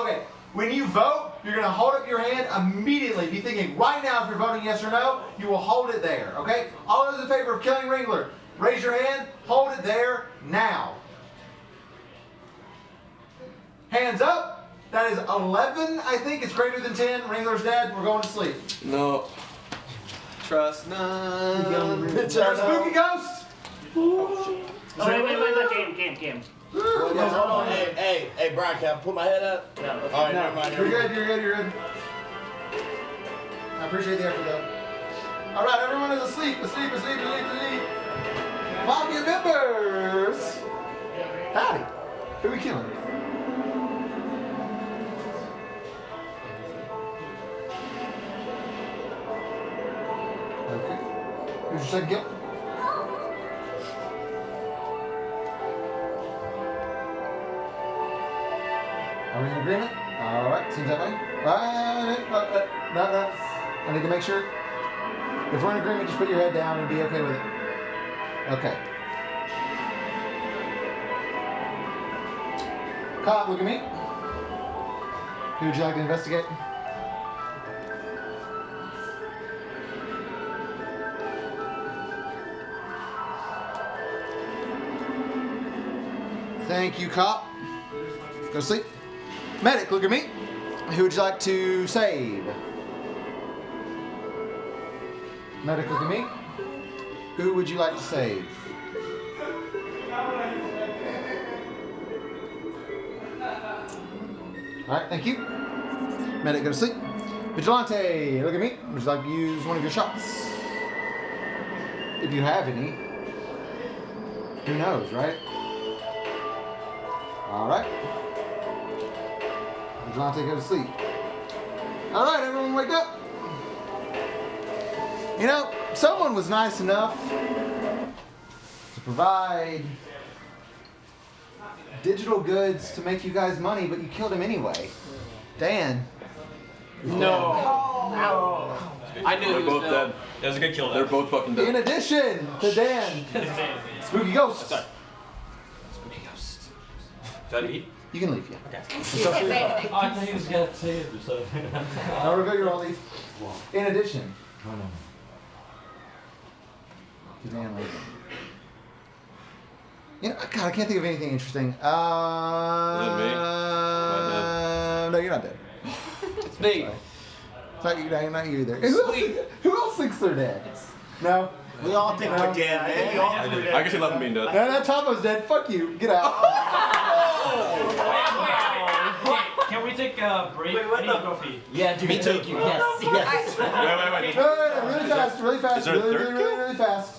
Okay. When you vote, you're going to hold up your hand immediately. Be thinking right now if you're voting yes or no, you will hold it there, okay? All those in favor of killing Ringler, raise your hand, hold it there now. Hands up. That is 11, I think. It's greater than 10. Ringler's dead. We're going to sleep. No. Trust none. It's our spooky ghost. Oh, wait, game. Hold on. Hey, Brian, can I put my head up? No. All right, never mind. You're good. I appreciate the effort, though. All right, everyone is asleep. Mafia members. Howdy. Who are we killing? Okay. Who's your second kill? Are we in agreement? All right, seems that way. No. I need to make sure. If we're in agreement, just put your head down and be okay with it. Okay. Cop, look at me. Who would you like to investigate? Thank you, cop. Go to sleep. Medic, look at me. Who would you like to save? Medic, look at me. Who would you like to save? Alright, thank you. Medic, go to sleep. Vigilante, look at me. Would you like to use one of your shots? If you have any. Who knows, right? Alright. Vigilante, go to sleep. Alright, everyone wake up. You know, someone was nice enough to provide digital goods to make you guys money, but you killed him anyway. Dan. No. I knew They're he was both dead. dead. That was a good kill. They're both fucking dead. In addition to Dan, Spooky Ghost. Sorry. Spooky Ghost. Should I leave? You can leave, yeah. Okay. It's up to you. Oh, I thought he was gonna say it or something. I'll reveal your all leave. In addition to Dan leaving. You know, God, I can't think of anything interesting. Is it me? No, you're not dead. It's me. Not you either. Who else thinks they're dead? No. We all think we're dead, man. I guess he left me dead. No, that Tamo's dead. Fuck you. Get out. Can we take a break? Wait, what the coffee? Yeah, dude. Me too. Yes. Yes. Wait. Really fast. Is there a third Really fast.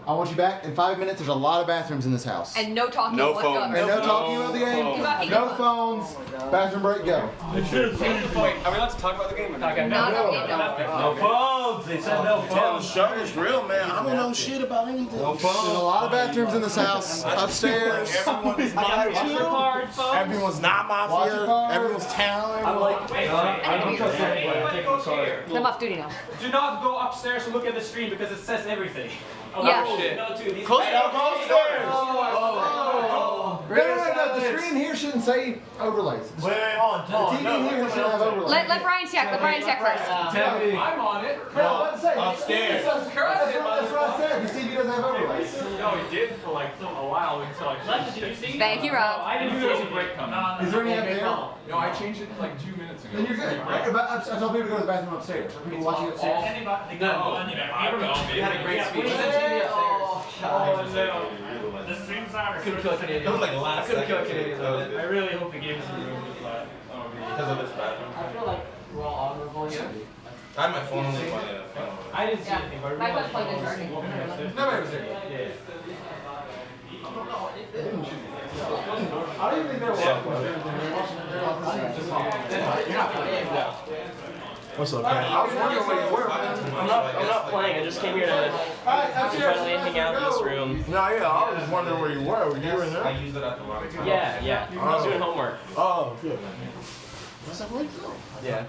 I want you back in 5 minutes. There's a lot of bathrooms in this house. And no talking No whatsoever. phone. And no talking about the game. No phones. Bathroom break. Go. Wait, are we allowed to talk about the game or not? No phones. They said no Damn, the phones. struggle's real, man. I don't know shit about anything. No There's a phones. lot of bathrooms in this house. Upstairs. Everyone's mafia. Everyone's not Watch your mafia. card. Everyone's talent. I'm like, I don't trust anybody. I'm off duty now. Do not go upstairs and look at the screen because it says everything. Yeah. Close downstairs. No. The screen here shouldn't say overlays. Wait, hold The TV here shouldn't have overlays. Let Brian check. Let Brian check first. I'm on it. No, let's say upstairs. That's what I said. The TV doesn't have overlays. No, he did for like a while until I changed it. Thank you, Rob. I didn't know there was a break coming. Is there any up there? No, I changed it like 2 minutes ago. Then you're good. Right? But I told people to go to the bathroom upstairs. Are people watching upstairs? You had a great speech. Oh, no. The streams are. Couldn't kill a Canadian. That was like last I couldn't kill a second. Canadian. I really hope the game is removed. Because of this bathroom. I feel like we're all honorable here. I had my phone on the phone. I didn't see anything, but I My realized phone's plugged in charging. Nobody was there. Yeah. I don't even think they're watching. You're not playing. What's up, man? I was wondering where you were, man. I'm not playing. I just came here to finally hang out in this room. No, yeah, I was just wondering where you were. Were you in there? I used it at the wrong time. Yeah. I was doing homework. Oh, good. What's up, where you go? Yeah.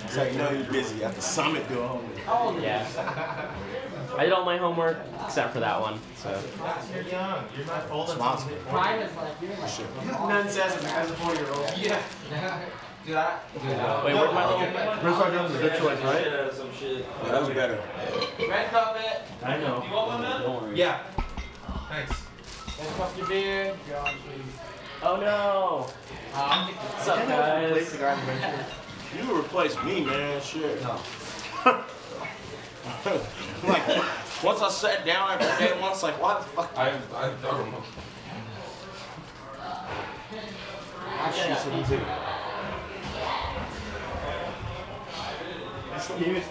It's like, no, you're busy at the summit doing homework. Oh, yeah. I did all my homework except for that one. So. You're young. You're not responsible. Brian is like, you're like, None says it as a 4-year-old. Yeah. Wait, where's my little? Bristol Jones is a good choice, right? Some shit. That was better. Red carpet. I know. You want one, man? Don't worry. Yeah. Thanks. Red cup your beer. Oh no. What's up, guys? You replaced me, man. Shit. No. Like, once I sat down after day one, it's like, what the fuck? I don't know. Actually, so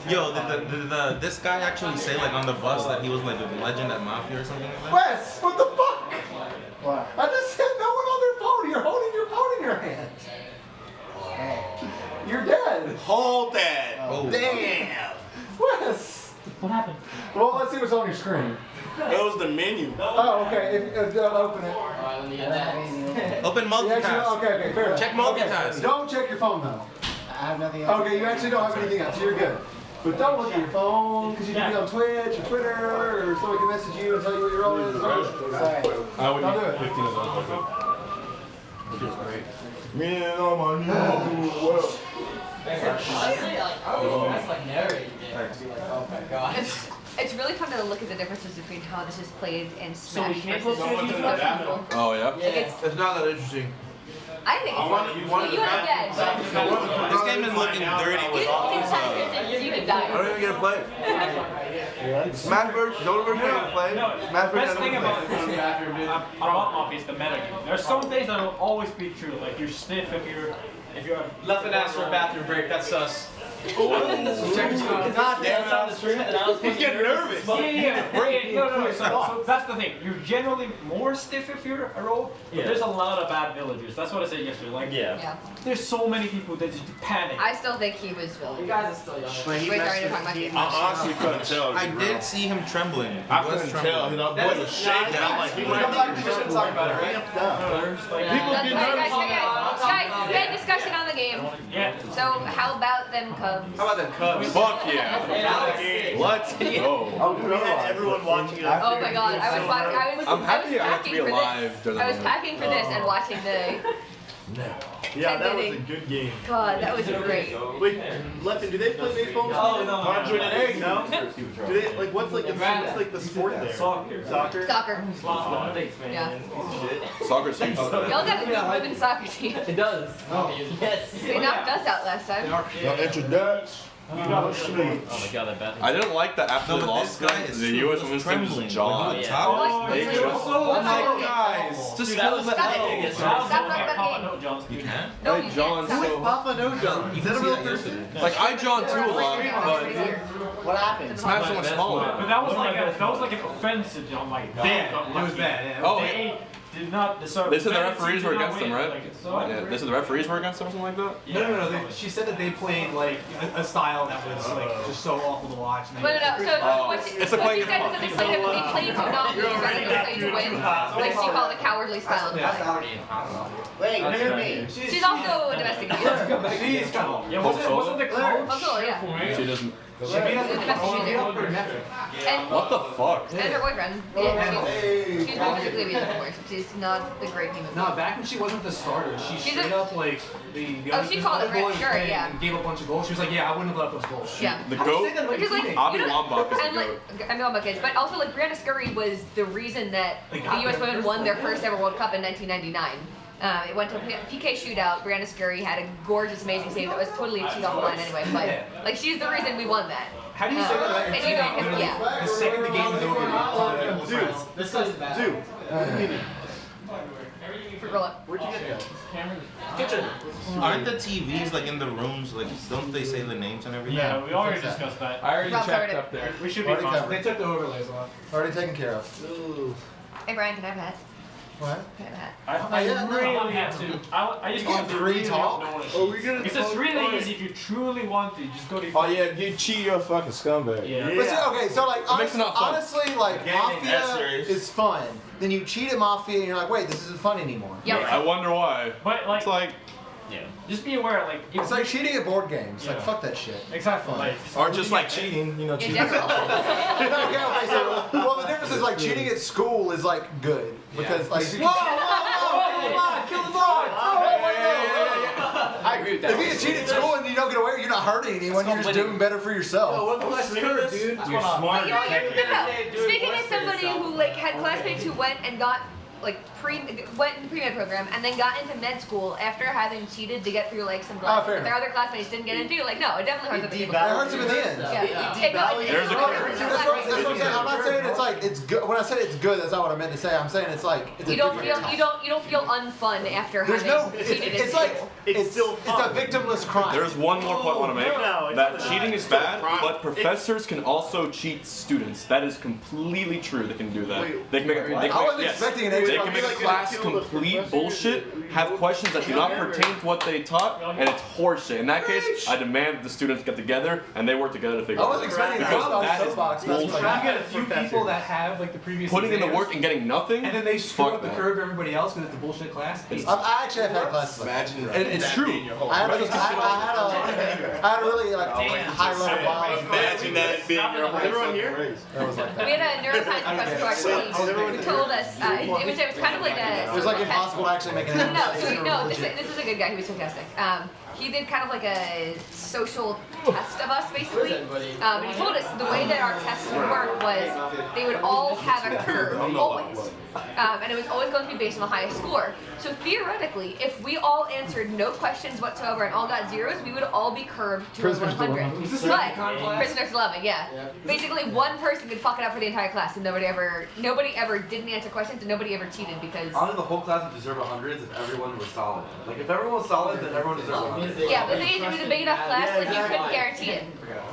Yo, did this guy actually say like on the bus that he was like a legend at Mafia or something like that? Wes, what the fuck? What? I just said no one on their phone. You're holding your phone in your hand. You're dead. Hold that. Oh. Damn. Wes. What happened? Well, let's see what's on your screen. That was the menu. Oh, okay. If open it. let me get that. Open You actually, multitask. okay, fair enough. Check Okay. multitask. Don't check your phone though. I have nothing else. Okay, you actually don't have anything else. You're good. But don't look at your phone because you can be on Twitch or Twitter or somebody can message you and tell you what your role is. Sorry. I would Don't need do it. 15 of those. Which is great. Me and all my new world. Honestly, like, oh, that's like narrated. Oh my god. It's really fun to look at the differences between how this is played in Smash we can't versus go to other people. Oh yeah. Like It's not that interesting. I think it's fun. You have dead. This game is looking dirty with all You these. can die. I don't even get to play it. Smash version, Dota version, I get to play. Smash version, Best I thing don't about play. this bathroom, dude, about Mafia is the meta game. There's some things that will always be true. Like you're stiff if you're Nothing asked for a bathroom break. That's us. Check his phone. God damn it. He's getting nervous. No. So that's the thing. You're generally more stiff if you're a rogue, but there's a lot of bad villagers. That's what I said yesterday. Like, there's so many people that just panic. I still think he was villain. You guys are still young. But he messed with I honestly couldn't tell. I did see him trembling. I couldn't tell. His boy was shaking. I'm like, he might be. We shouldn't talk about it, right? People get nervous. Guys, it's been discussion on the game. Yeah. So how about them Cubs? How about them Cubs? Fuck yeah. Let's go. We had everyone watching it. Oh my god, I was watching. I'm happy I got to be alive during I was the packing for this and watching the. Yeah, that was a good game. God, that was great. Wait, Lefton, do they play baseball? Oh, no. 108, no? Do they, like, what's like the sport there? Soccer. Soccer. Yeah. Soccer's huge. Y'all got a good women's soccer team. It does. Yes. They knocked us out last time. No introduction. Oh my god, that bad. I didn't like that after they lost, the U.S. women's team was John. They just, Oh my guys, just Dude, hold it stop out. Stop talking about the game. You can? No, Hey, John, Who is so Papa No John? Is that a real person? Like I John too a lot, but What happened? smash someone smaller. But that was like an offensive. I'm like, damn, it was bad. Oh, they did not deserve. They said the Bennett's referees team were did not against them, win. right? Like, so Yeah, they said the referees were against them or something like that. No. She said that they played like a style that was like just so awful to watch. No. So what she, It's like what she playing said was that they played to not lose rather than play to win. Like she called it cowardly style. of play. Wait, hear me. She's also a domestic abuse. She is trouble. Yeah, wasn't the coach? Oh, cool, yeah. She doesn't. She beat up her nephew. And What the fuck? her boyfriend. Yeah, she's been physically abused before. She's not the great human. No, back when she wasn't the starter, she She's straight up like the Oh, other, she the called other it Brand boys Sure, played yeah. and gave a bunch of goals. She was like, yeah, I wouldn't have let up those goals. Yeah. The goat? Because like, Abby you know, Wambach is the and like, goat. I know Wambach is, but also like Brianna Scurry was the reason that the U.S. women won their first ever World Cup in 1999. It went to a PK shootout. Brianna Scurry had a gorgeous, amazing save that was totally a cheat off the line anyway. But like, she's the reason we won that. How do you say that about your and you teammate? know, yeah. The second the game is over, Dude, this guy's bad. Dude. Roll up. Where'd you get that? Kitchen. Aren't the TVs like in the rooms? Like, don't they say the names and everything? Yeah, we already discussed that. I already Rob checked covered up there. We should be Already fine. covered. They took the overlays off. Already taken care of. Hey Brian, can I have a hat? What? Can I have a hat? I Yeah, no, really I'm have to. I just You want get to really pre-talk? want to Oh, we gonna It's just really easy if you truly want to. Just go to. Oh yeah, you cheat, you're a fucking scumbag. Yeah. But see, okay, so like makes it not fun. honestly, like Game ain't that Mafia serious. is fun. Then you cheat at Mafia and you're like, wait, this isn't fun anymore. Yep. I wonder why. But like, It's like, Yeah. just be aware, like, if It's like cheating at board games. Like Yeah. fuck that shit. exactly. Fun. Like, Or just like cheating, you know, In cheating. general. okay, so well the difference is like cheating at school is like good because like kill the ball! I agree with that. if you get cheated at school and you don't get away, you're not hurting anyone. You're just doing better for yourself. Dude, You're smart. But you know, speaking as somebody who like had classmates who went and got like went in the pre-med program and then got into med school after having cheated to get through like some classes fair that their other classmates didn't get into. Like, no, it definitely hurts other people. It hurts them in the end. Yeah. There's a curve. That's what I'm saying. I'm not saying it's like it's good. When I said it's good, that's not what I meant to say. I'm saying it's like it's You a don't good- feel you don't feel unfun after There's having no. cheated. It's like it's still it's a victimless crime. There's one more point I want to make. No, it's That not. cheating is bad, but professors can also cheat students. That is completely true. They can do that. They can make it. They I can wasn't make, expecting an they extra. can make a class complete bullshit, have questions that do not pertain to what they taught, and it's horseshit. In that case, I demand that the students get together and they work together to figure I it out. wasn't expecting that. Because that is Soapbox, that's bullshit. what You get a few people that have like the previous Putting in the exams, work and getting nothing, and then they screw fuck up the that. curve to everybody else because it's a bullshit class. I actually have had classes. Like that. Imagine And it's true. I had a really like high level biology. Imagine that being your whole Everyone here? That was like that. We had a neuroscience professor who told us it was kind of like a. It was like impossible to actually make an No, this is a good guy. He was fantastic. He did kind of like a social test of us, basically. And he told us the way that our tests would work was they would all have a curve, always. And it was always going to be based on the highest score. So theoretically, if we all answered no questions whatsoever and all got zeros, we would all be curved to Prisoners 100. dilemma. But prisoners dilemma, yeah. Basically, one person could fuck it up for the entire class, and nobody ever didn't answer questions, and nobody ever cheated because. Honestly, the whole class would deserve 100s if everyone was solid. Like if everyone was solid, then everyone deserved 100. Yeah, but it was a big enough class, like you couldn't guarantee it.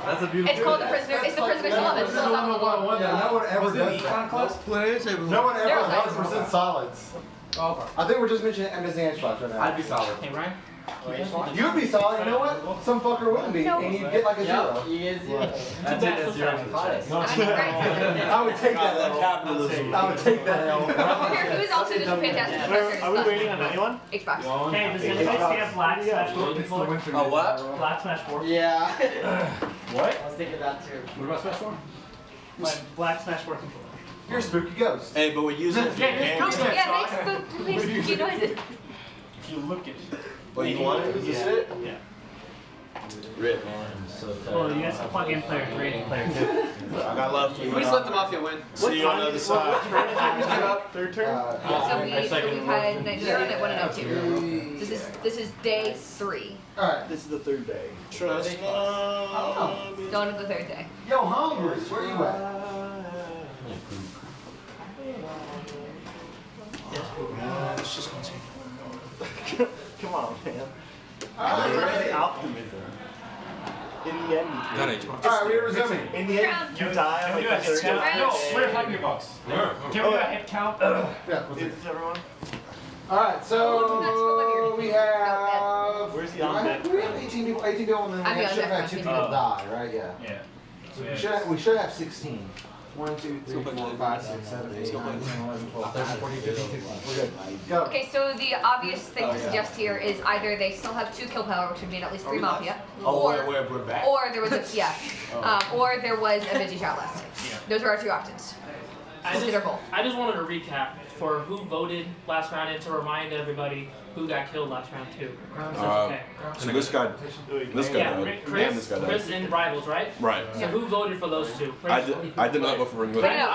That's a beautiful. It's called the prisoner. It's the prisoner's dilemma. It's No one ever does that. No one ever 100% solids. I think we're just mentioning MSN spots right now. I'd be solid. Hey, Ryan? You'd be solid. You know what? Some fucker wouldn't be, and you'd get like a 0. He is, yeah. That's it. That's 0 in class. I would take that L. Capitalism. I would take that L. Here, who's also just a fantastic professor. Are we waiting on anyone? Xbox. Hey, does anybody see a Black Smash 4 before? Oh, what? Black Smash 4? Yeah. What? I was thinking that too. What about Smash 4? My Black Smash 4 controller. You're a spooky ghost. Hey, but we're using it. Yeah, make spooky noises. If you look at it. Well, you want it? Is this it? Yeah. Rip. Well, you guys can plug in player 3 and player 2. I got love for you. We just let the Mafia win. See you on the other side. Third turn? So we've had night 1 and night 2. This is day 3. Alright. This is the third day. Trust. Going to the third day. Yo, Hungry, where you at? It's just gonna take. Come on, man. Alright, Optimism. In the end, Got Xbox. Alright, we're resuming. in the end, you die on Can we do like a the head third count? day. No, we're Hyper Box. Can we do a head count? Yeah, Is everyone? alright, so we have. Where's the Do I have- undead? do we have 18 people? 18 people, and then I'm we the should have undead. 2 people die, right? Yeah. Yeah. So we should have 16. 1, 2, 3, 4, 5, 6, 7, 8, 9, 10, 11, 12, 13, 14, 15, 16. We're good. Go. Okay, so the obvious thing to suggest here is either they still have 2 kill power, which would mean at least 3 Mafia, or we're back. or there was or there was a Vigi shot last night. Those are our 2 options. Consider both. I just wanted to recap for who voted last round and to remind everybody who got killed last round too. So this guy Yeah, died, Chris, and this guy died. Chris and Rivals, right? Right. So who voted for those 2? I did not vote for Ringler. Wait, no.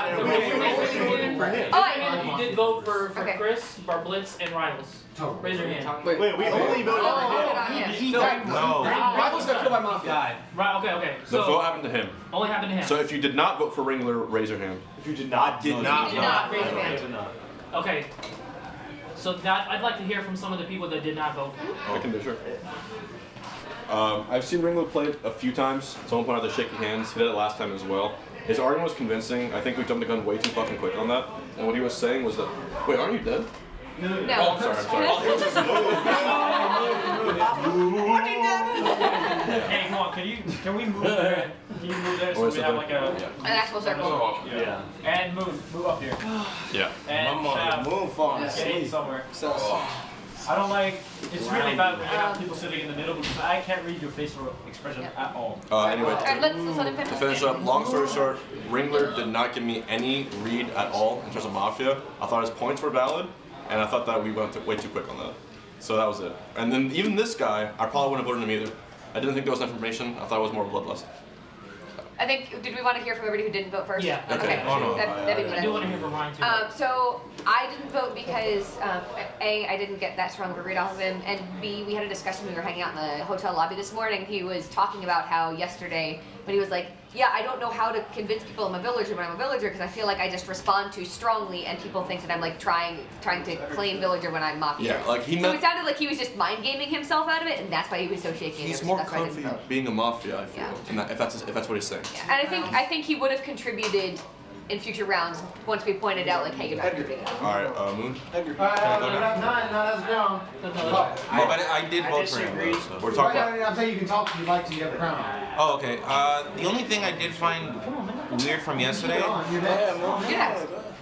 Oh, You did vote for Okay. Chris, Barblitz, and Rivals. Raise your hand. Wait, we only voted Oh, for him. he died. No. Rivals got killed by Mafia. Right, okay. The vote So, happened to him. only happened to him. So if you did not vote for Ringler, raise your hand. If you did not, You did not raise your hand. Okay. So that I'd like to hear from some of the people that did not vote. I can do sure. I've seen Ringler play a few times. Someone pointed out the shaky hands. He did it last time as well. His argument was convincing. I think we jumped the gun way too fucking quick on that. And what he was saying was that, wait, aren't you dead? No. Oh, I'm sorry. Hey, come on, can we move there? Can you move there so we have like a... An actual circle. Yeah. And move up here. Yeah. And Move on. get somewhere. I don't like, it's really bad when you have people sitting in the middle because I can't read your facial expression at all. Anyway, Alright, let's let him to finish. finish up, long story short, Ringler did not give me any read at all in terms of Mafia. I thought his points were valid, and I thought that we went way too quick on that. So that was it. And then even this guy, I probably wouldn't have voted him either. I didn't think there was enough information. I thought it was more bloodlust. I think, did we want to hear from everybody who didn't vote first? Yeah. Okay. Oh, no. That'd be I good. do want to hear from Ryan too. So I didn't vote because A, I didn't get that strong of a read off of him, and B, we had a discussion when we were hanging out in the hotel lobby this morning. He was talking about how yesterday, but he was like, yeah, I don't know how to convince people I'm a villager when I'm a villager because I feel like I just respond too strongly and people think that I'm like trying to claim villager when I'm Mafia. Yeah, like he So meant it sounded like he was just mind gaming himself out of it, and that's why he was so shaky. he's and more that's why I didn't comfy vote. being a Mafia, I feel. Yeah. And that, if that's what he's saying. Yeah. And I think he would have contributed in future rounds once we pointed out like, hey, you're not contributing. Alright, Moon? That's ground. But I did vote for him. Though, so. We're talking about... I'm saying you can talk if you'd like to, you have the crown on. Oh, okay. The only thing I did find weird from yesterday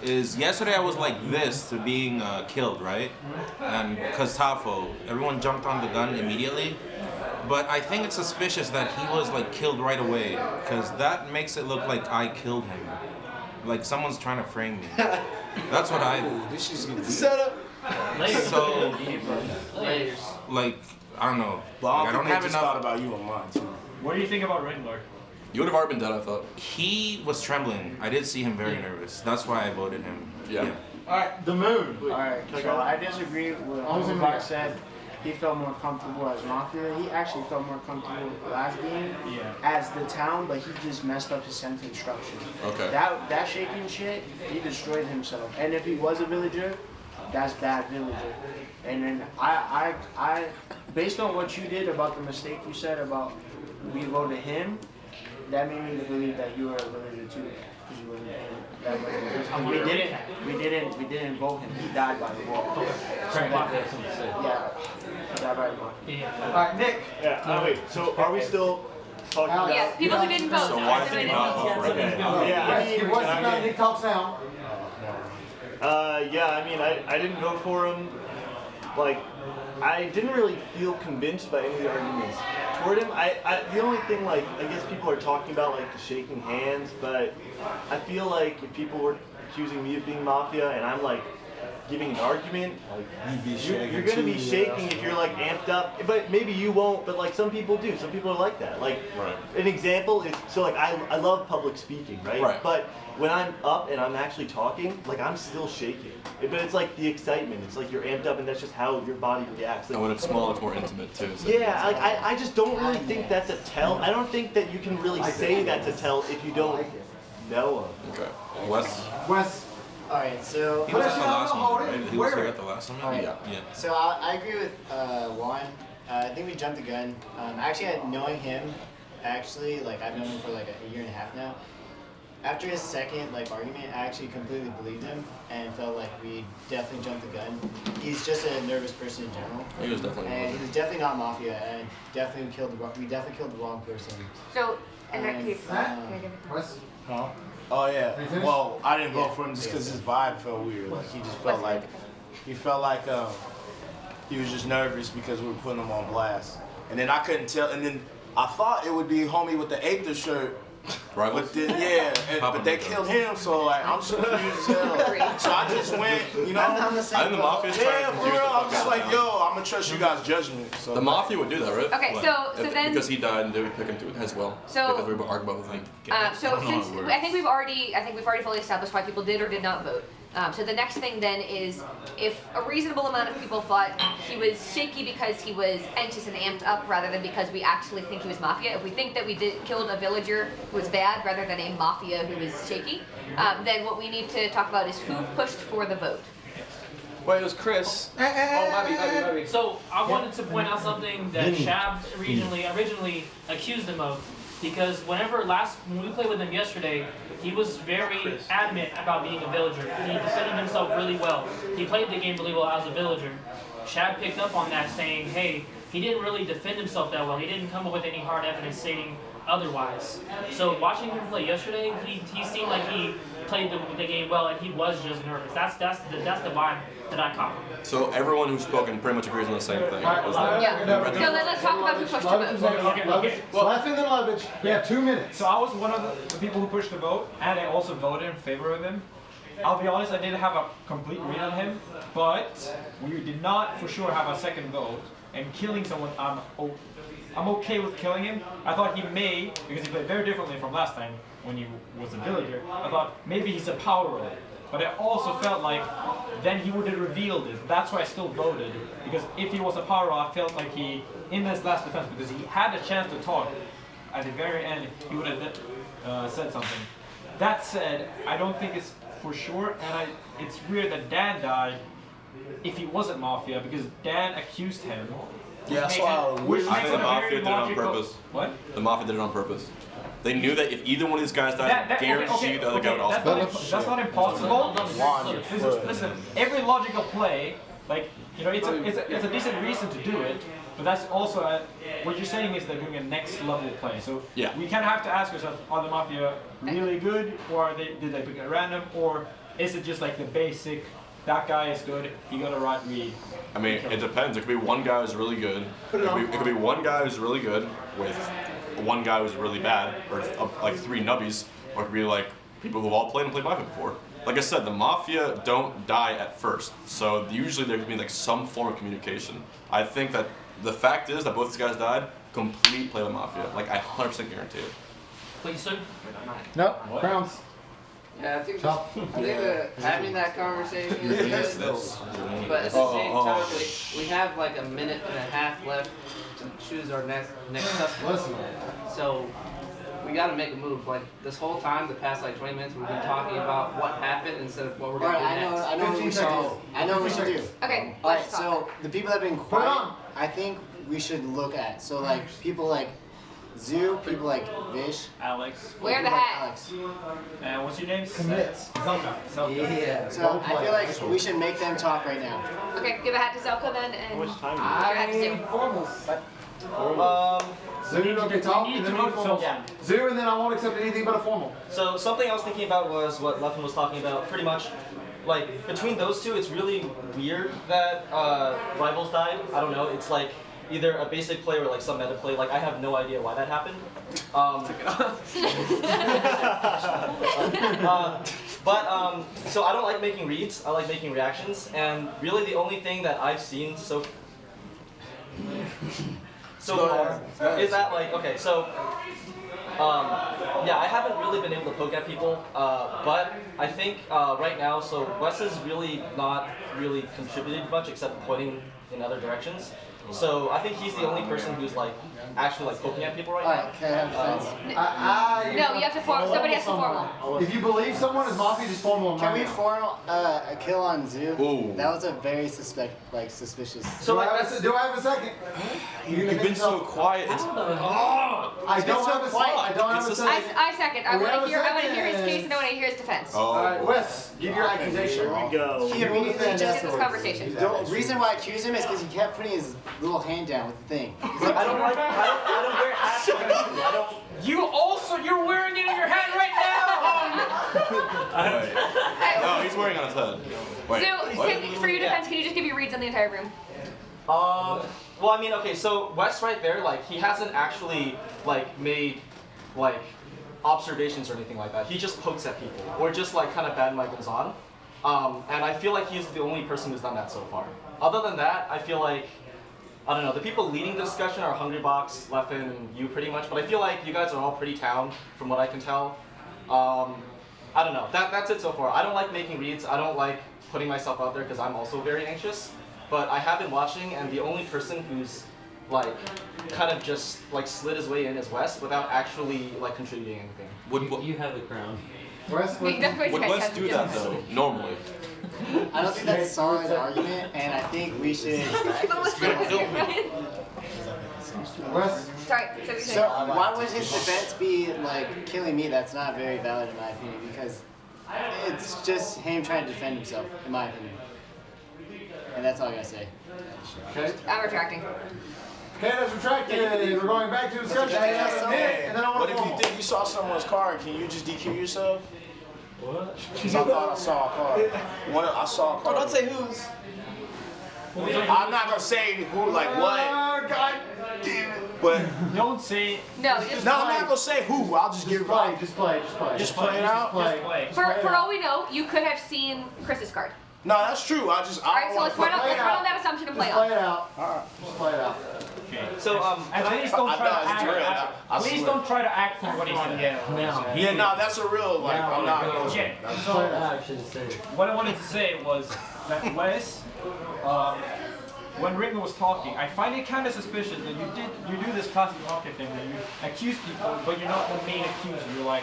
is yesterday I was like this to being killed, right? And because Tafo, everyone jumped on the gun immediately. But I think it's suspicious that he was like killed right away, because that makes it look like I killed him. Like someone's trying to frame me. That's what I. This is Set up. So, like, I don't know. Well, Like, I don't have just enough. thought about you on mine too. What do you think about Ringler? You would have already been dead, I thought. He was trembling. I did see him very nervous. That's why I voted him. Yeah. Alright, the moon. Alright, so I disagree with what Buck said. He felt more comfortable as Mafia. He actually felt more comfortable last game as the town, but he just messed up his sentence structure. Okay. That shaking shit, he destroyed himself. And if he was a villager, that's bad villager. And then I based on what you did about the mistake you said about we voted him, that made me believe that you were a villager too. Because you wasn't that we didn't vote him. He died by the wall. Yeah, he died by the wall. Alright, Nick. Yeah, wait, so are we still talking about... Yeah, people who didn't vote. So why did he not vote for him? Nick talks now. Yeah, I mean, I didn't vote for him. Like, I didn't really feel convinced by any of the arguments toward him. The only thing, like, I guess people are talking about, like, the shaking hands, but I feel like if people were accusing me of being Mafia and I'm, like, giving an argument, like, you're going to be shaking if you're, like, amped up. But maybe you won't, but, like, some people do. Some people are like that. Like, an example is, so, like, I love public speaking, right? But when I'm up and I'm actually talking, like, I'm still shaking. But it's like the excitement. It's like you're amped up and that's just how your body reacts. Like, and when it's small, it's more intimate too. So yeah, like, I just don't really think that's a tell. I don't think that you can really say that's a tell if you don't know him. Okay. Wes? Alright, so... He was at the last one, right? He was here at the last one? Alright. Yeah. So I agree with Juan. I think we jumped the gun. Actually, knowing him, actually, like, I've known him for like a year and a half now. After his second argument, I actually completely believed him and felt like we definitely jumped the gun. He's just a nervous person in general. He was definitely. And he was definitely not Mafia, and we definitely killed the wrong person. So, in that case, Huh? Oh yeah. Well, I didn't vote for him just because his vibe felt weird. Like he just felt like he was just nervous because we were putting him on blast. And then I couldn't tell. And then I thought it would be homie with the Aether shirt. Right. But then, but they killed him, so like I'm so confused as hell. So I just went, you know. I think the Mafia's trying to for confuse real. the I'm fuck just out like, of yo, I'm gonna trust you guys' judgment. So the Mafia would do that, right? Okay, so then because he died, and they would pick him to it as well. So- because we were arguing about the thing. So since I think we've already fully established why people did or did not vote. So the next thing then is if a reasonable amount of people thought he was shaky because he was anxious and amped up rather than because we actually think he was Mafia. If we think that we killed a villager who was bad rather than a Mafia who was shaky, then what we need to talk about is who pushed for the vote. Well, it was Chris. Oh, might be. So I wanted to point out something that Shab originally accused him of, because when we played with him yesterday, he was very adamant about being a villager. He defended himself really well. He played the game really well as a villager. Shab picked up on that, saying, hey, he didn't really defend himself that well. He didn't come up with any hard evidence stating otherwise. So watching him play yesterday, he seemed like he played the game well, and he was just nervous. That's the vibe that I caught. So everyone who's spoken pretty much agrees on the same thing. Yeah. So let's talk about who pushed the vote. Okay. Well, Leffin and Lovich, we have 2 minutes. So I was one of the people who pushed the vote, and I also voted in favor of him. I'll be honest, I didn't have a complete read on him, but we did not for sure have a second vote. And killing someone, I'm okay with killing him. I thought he may, because he played very differently from last time when he was a villager. I thought maybe he's a power role. But I also felt like then he would have revealed it. That's why I still voted. Because if he was a power role, I felt like he, in this last defense, because he had a chance to talk, at the very end, he would have said something. That said, I don't think it's for sure, and it's weird that Dan died if he wasn't Mafia, because Dan accused him. Yeah, that's why I think the Mafia did it on purpose. What? The Mafia did it on purpose. They knew that if either one of these guys died, guaranteed the other guy would also die. That's not impossible. Listen, every logical play, like, you know, it's a decent reason to do it, but that's also what you're saying is they're doing a next level play. So yeah. We kind of have to ask ourselves: are the Mafia really good, or did they pick it at random, or is it just like the basic? That guy is good. You got a right read. I mean, it depends. It could be one guy who's really good. It could be one guy who's really good with one guy who's really bad, or like 3 nubbies, or it could be like people who've all played and played Mafia before. Like I said, the Mafia don't die at first, so usually there could be like some form of communication. I think that the fact is that both these guys died, complete play with Mafia. Like I 100% guarantee it. Please, sir. Nope. Crowns. Yeah, I think having that conversation is good, but at the same time, we have like a minute and a half left to choose our next suspect. So we gotta make a move. Like this whole time, the past like 20 minutes, we've been talking about what happened instead of what we're gonna do next. I know what we should do. I know what we should do. Okay, Alright, so the people that have been quiet, I think we should look at. So like people like Zoo, people like Vish. Alex. Wear the hat. Alex. And what's your name? Commits. Zelka. Yeah. So I feel like we should make them talk right now. Okay, give a hat to Zelka then, and How much time? Formal. Zoo, okay, talk, and then we formal. Zoo, and then I won't accept anything but a formal. So something I was thinking about was what Leffen was talking about. Pretty much, like between those two, it's really weird that Rivals died. I don't know. It's like either a basic play or like some meta play. Like I have no idea why that happened. So I don't like making reads. I like making reactions. And really, the only thing that I've seen so far is that like yeah, I haven't really been able to poke at people, but I think right now, so Wes has really not really contributed much except pointing in other directions. So I think he's the only person who's like actually like poking at people right now. Can I have defense? No, you have to form. Somebody has to formal. If you believe someone is Mafia, just formal. Can we formal a kill on Zoo? Ooh. That was a very suspicious. So do I have a second? You've been so quiet. It's, I don't have a second. I don't have a second. I second. I want to hear his case and I want to hear his defense. All right, Wes, give your accusation. Here we go. He immediately Just this conversation. The reason why I accuse him is because he kept putting his little hand down with the thing. He's like, I don't wear hats. You're wearing it in your hand right now! no, he's wearing it on his head. Wait, So, what? for your defense, can you just give your reads on the entire room? Well, I mean, okay, so Wes right there, like, he hasn't actually, like, made, like, observations or anything like that. He just pokes at people, or just, like, kind of badmouths on. And I feel like he's the only person who's done that so far. Other than that, I feel like, I don't know, the people leading the discussion are Hungrybox, Leffen, and you pretty much, but I feel like you guys are all pretty town, from what I can tell. I don't know, that's it so far. I don't like making reads, I don't like putting myself out there because I'm also very anxious. But I have been watching, and the only person who's like kind of just like slid his way in is Wes without actually like contributing anything. Would you have the crown? Would Wes do that though, normally? I don't think that's a solid argument, and I think we should. So why would his defense be like killing me? That's not very valid in my opinion, because it's just him trying to defend himself, in my opinion. And that's all I gotta say. Okay. I'm retracting. Okay, that's retracted. We're going back to discussion. And then I want What to if you formal. think you saw someone's car? Can you just DQ yourself? What? Because I thought I saw a car. I saw a car. Don't say whose. I'm not gonna say who, like what. God damn it. But don't say. No, just no, I'm not gonna say who. I'll just give play. Just play it out. For all we know, you could have seen Chris's card. No, that's true. Alright, so let's run on that assumption and play Play it off. out. Alright, just play it out. So At least don't try to act. At least don't try to act for what he said. Yeah, no, that's a real like. I'm not gonna. Yeah. So what I wanted to say was that Wes, when Ringler was talking, I find it kind of suspicious that you do this classic Mafia thing where you accuse people, but you're not the main accuser. You're like,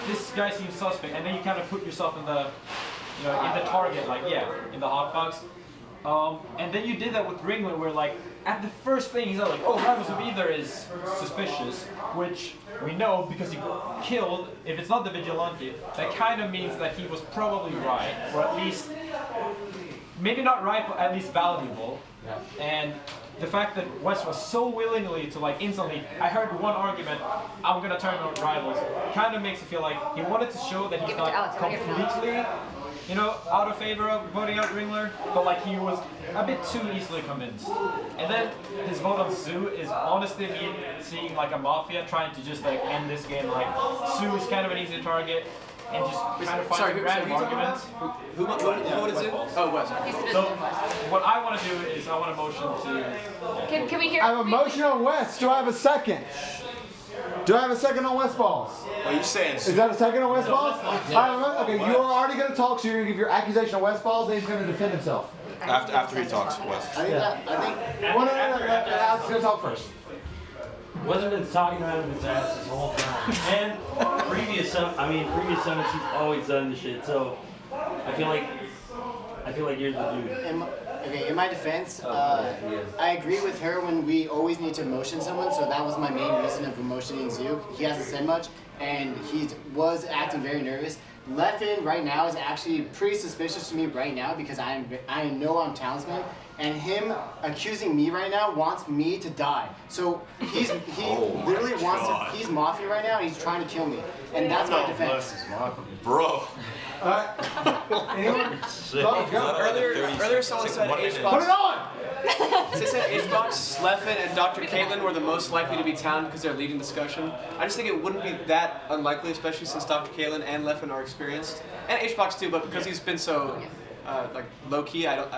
this guy seems suspect, and then you kind of put yourself in the in the target, like, in the hot box. And then you did that with Ringler, where, like, at the first thing, he's like, oh, Rivals of Either is suspicious, which we know because he killed, if it's not the Vigilante, that kind of means that he was probably right, or at least, maybe not right, but at least valuable. And the fact that Wes was so willingly to, like, instantly, I heard one argument, I'm gonna turn on Rivals, kind of makes it feel like he wanted to show that he's not completely, out of favor of voting out Ringler, but like he was a bit too easily convinced. And then his vote on Sue is honestly me seeing like a Mafia trying to just like end this game. Like Sue is kind of an easy target, and just kind of find random arguments. Who voted Sue? Oh, Wes. So what I want to do is I want a motion to. Can we hear? I have a motion on West. Do I have a second? Do I have a second on West Balls? What are you saying? Is that a second on West Balls? Yeah. Okay, you are already going to talk, so you're going to give your accusation on West Balls, then he's going to defend himself. After he talks, Wes. I think. Well, no, Alex is going to talk first. Wasn't been talking out of his ass this whole time. And previous summits he's always done this shit. So I feel like you're the dude. In my defense, I agree with her when we always need to motion someone, so that was my main reason of motioning Zook. He hasn't said much, and he was acting very nervous. Leffen right now is actually pretty suspicious to me right now because I know I'm townsman, and him accusing me right now wants me to die. So he literally wants to, he's Mafia right now, he's trying to kill me, and that's my defense. Bro. Anyone? Earlier someone said HBox. Put it on! They said HBox, Leffen, and Dr. Caitlin were the most likely to be town because they're leading discussion. I just think it wouldn't be that unlikely, especially since Dr. Caitlin and Leffen are experienced, and HBox too. But because he's been so like low key, I'm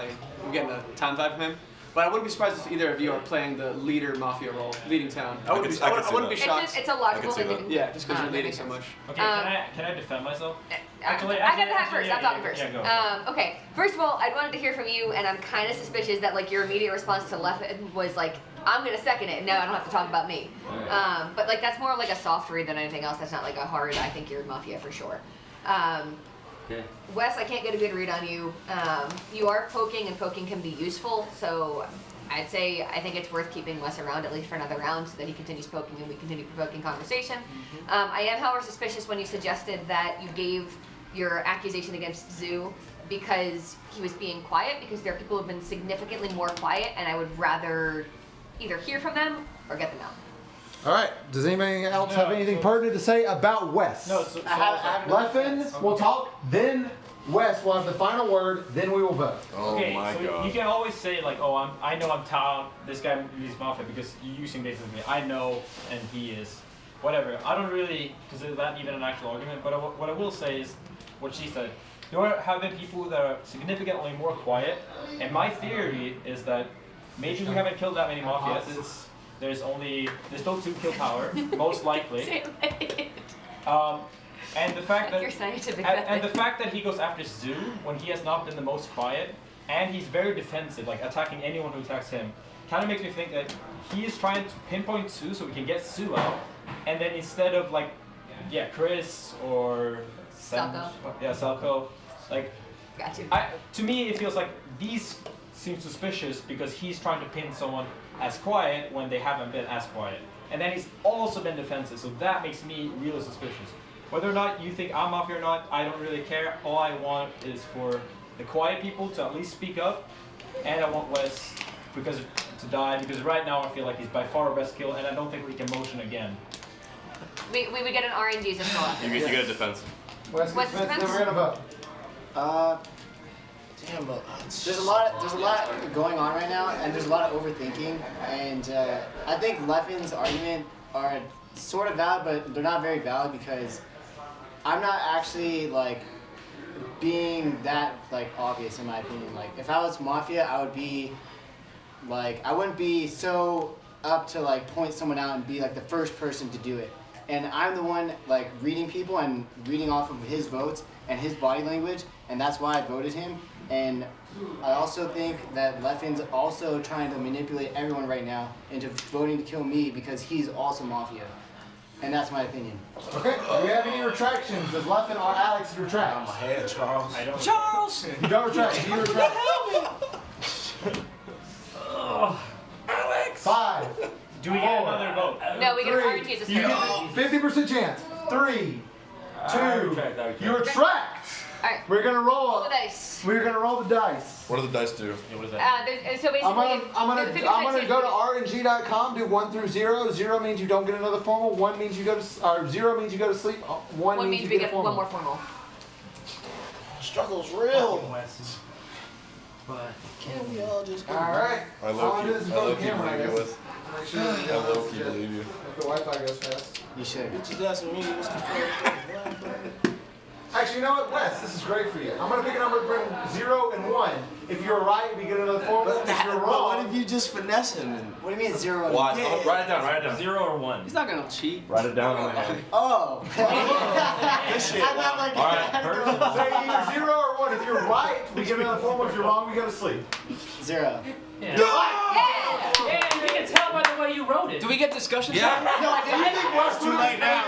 getting a town vibe from him. But I wouldn't be surprised if either of you are playing the leader Mafia role, leading town. I wouldn't be shocked. It's a logical thing to do. Yeah, just because you're leading so much. Okay, can I defend myself? Actually, I got to have first. I'm talking first. Yeah, go. Okay. First of all, I wanted to hear from you, and I'm kind of suspicious that like your immediate response to Leffen was like, "I'm gonna second it." No, I don't have to talk about me. But like that's more of like a soft read than anything else. That's not like a hard. I think you're Mafia for sure. Wes, I can't get a good read on you. You are poking, and poking can be useful. So I'd say I think it's worth keeping Wes around at least for another round so that he continues poking and we continue provoking conversation. I am, however, suspicious when you suggested that you gave your accusation against Zoo because he was being quiet, because there are people who have been significantly more quiet, and I would rather either hear from them or get them out. All right. Does anybody else have anything pertinent to say about Wes? No. Leffen will talk, then Wes will have the final word, then we will vote. Okay, so you can always say like, oh, I know I'm town. This guy is Mafia because you're using basically I know and he is, whatever. I don't really consider that even an actual argument. But what I will say is what she said. There have been people that are significantly more quiet, and my theory is that maybe we haven't killed that many Mafias. There's still 2 kill power, most likely. And the fact that he goes after Zoo when he has not been the most quiet, and he's very defensive, like attacking anyone who attacks him, kind of makes me think that he is trying to pinpoint Sue so we can get Sue out, and then instead of like, Chris or Selko, like, to me it feels like these seem suspicious because he's trying to pin someone as quiet when they haven't been as quiet, and then he's also been defensive, so that makes me really suspicious. Whether or not you think I'm Mafia or not, I don't really care. All I want is for the quiet people to at least speak up, and I want Wes to die, because right now I feel like he's by far our best kill, and I don't think we can motion again. We would get an RNG as well. You get a defense. Wes defense, then we're gonna vote. Damn, but there's a lot going on right now, and there's a lot of overthinking, and I think Leffen's argument are sort of valid, but they're not very valid because I'm not actually like being that like obvious in my opinion. Like if I was Mafia, I would be like, I wouldn't be so up to like point someone out and be like the first person to do it. And I'm the one like reading people and reading off of his votes and his body language, and that's why I voted him. And I also think that Leffen's also trying to manipulate everyone right now into voting to kill me because he's also Mafia. And that's my opinion. Okay, do we have any retractions? Does Leffen or Alex retract? On my head, Charles. I don't. Charles! You don't retract. Do you retract? Alex! 5. Do we get another vote? No, we get an RNG as a You get 50% chance. 3, 2, you retract. All right. We're gonna roll the dice. We're gonna roll the dice. What do the dice do? What is that? So basically, I'm gonna go to rng.com. Do 1 through 0. 0 means you don't get another formal. 1 means you go to, or 0 means you go to sleep. 1 means you we get a formal. 1 more formal. Struggle's real. But can we all just go? All right. I low-key believe you with. Make sure I low-key believe you. If the Wi-Fi goes fast. You should. Bitches asking me what's the Actually, you know what, Wes? This is great for you. I'm gonna pick a number between 0 and 1. If you're right, we get another formal. If you're wrong, what if you just finesse him? What do you mean 0 and 1? Why? Write it down. Write it down. 0 or 1. He's not gonna cheat. Write it down on the hand. Oh. This shit. I'm not like All right. say either 0 or 1. If you're right, we get another formal. If you're wrong, we go to sleep. 0. Yeah. We can tell by the way you wrote it. Do we get discussion? Yeah. No, I didn't. think Wes would have been paying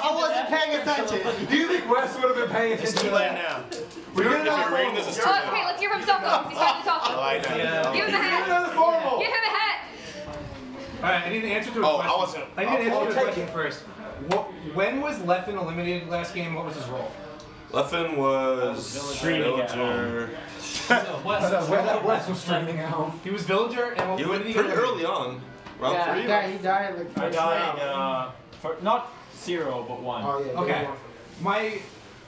I wasn't paying attention. Do you think Wes would have been paying attention? It's too late now. We're getting If on you're reading this, it's too Oh, late. okay, let's hear from Zoko because he's finally talking. I like that. Give him the hat. Another formal. Give him a hat. Alright, I need an answer to a Oh, question. I wasn't. I need an answer I'll to a take question first. When was Leffen eliminated last game? What was his role? Leffen was Villager. Wes was streaming at home. He was Villager, and He when went did he pretty get early on. Round Yeah, 3? he died like I first died round. for not 0 but 1. Oh yeah. Okay.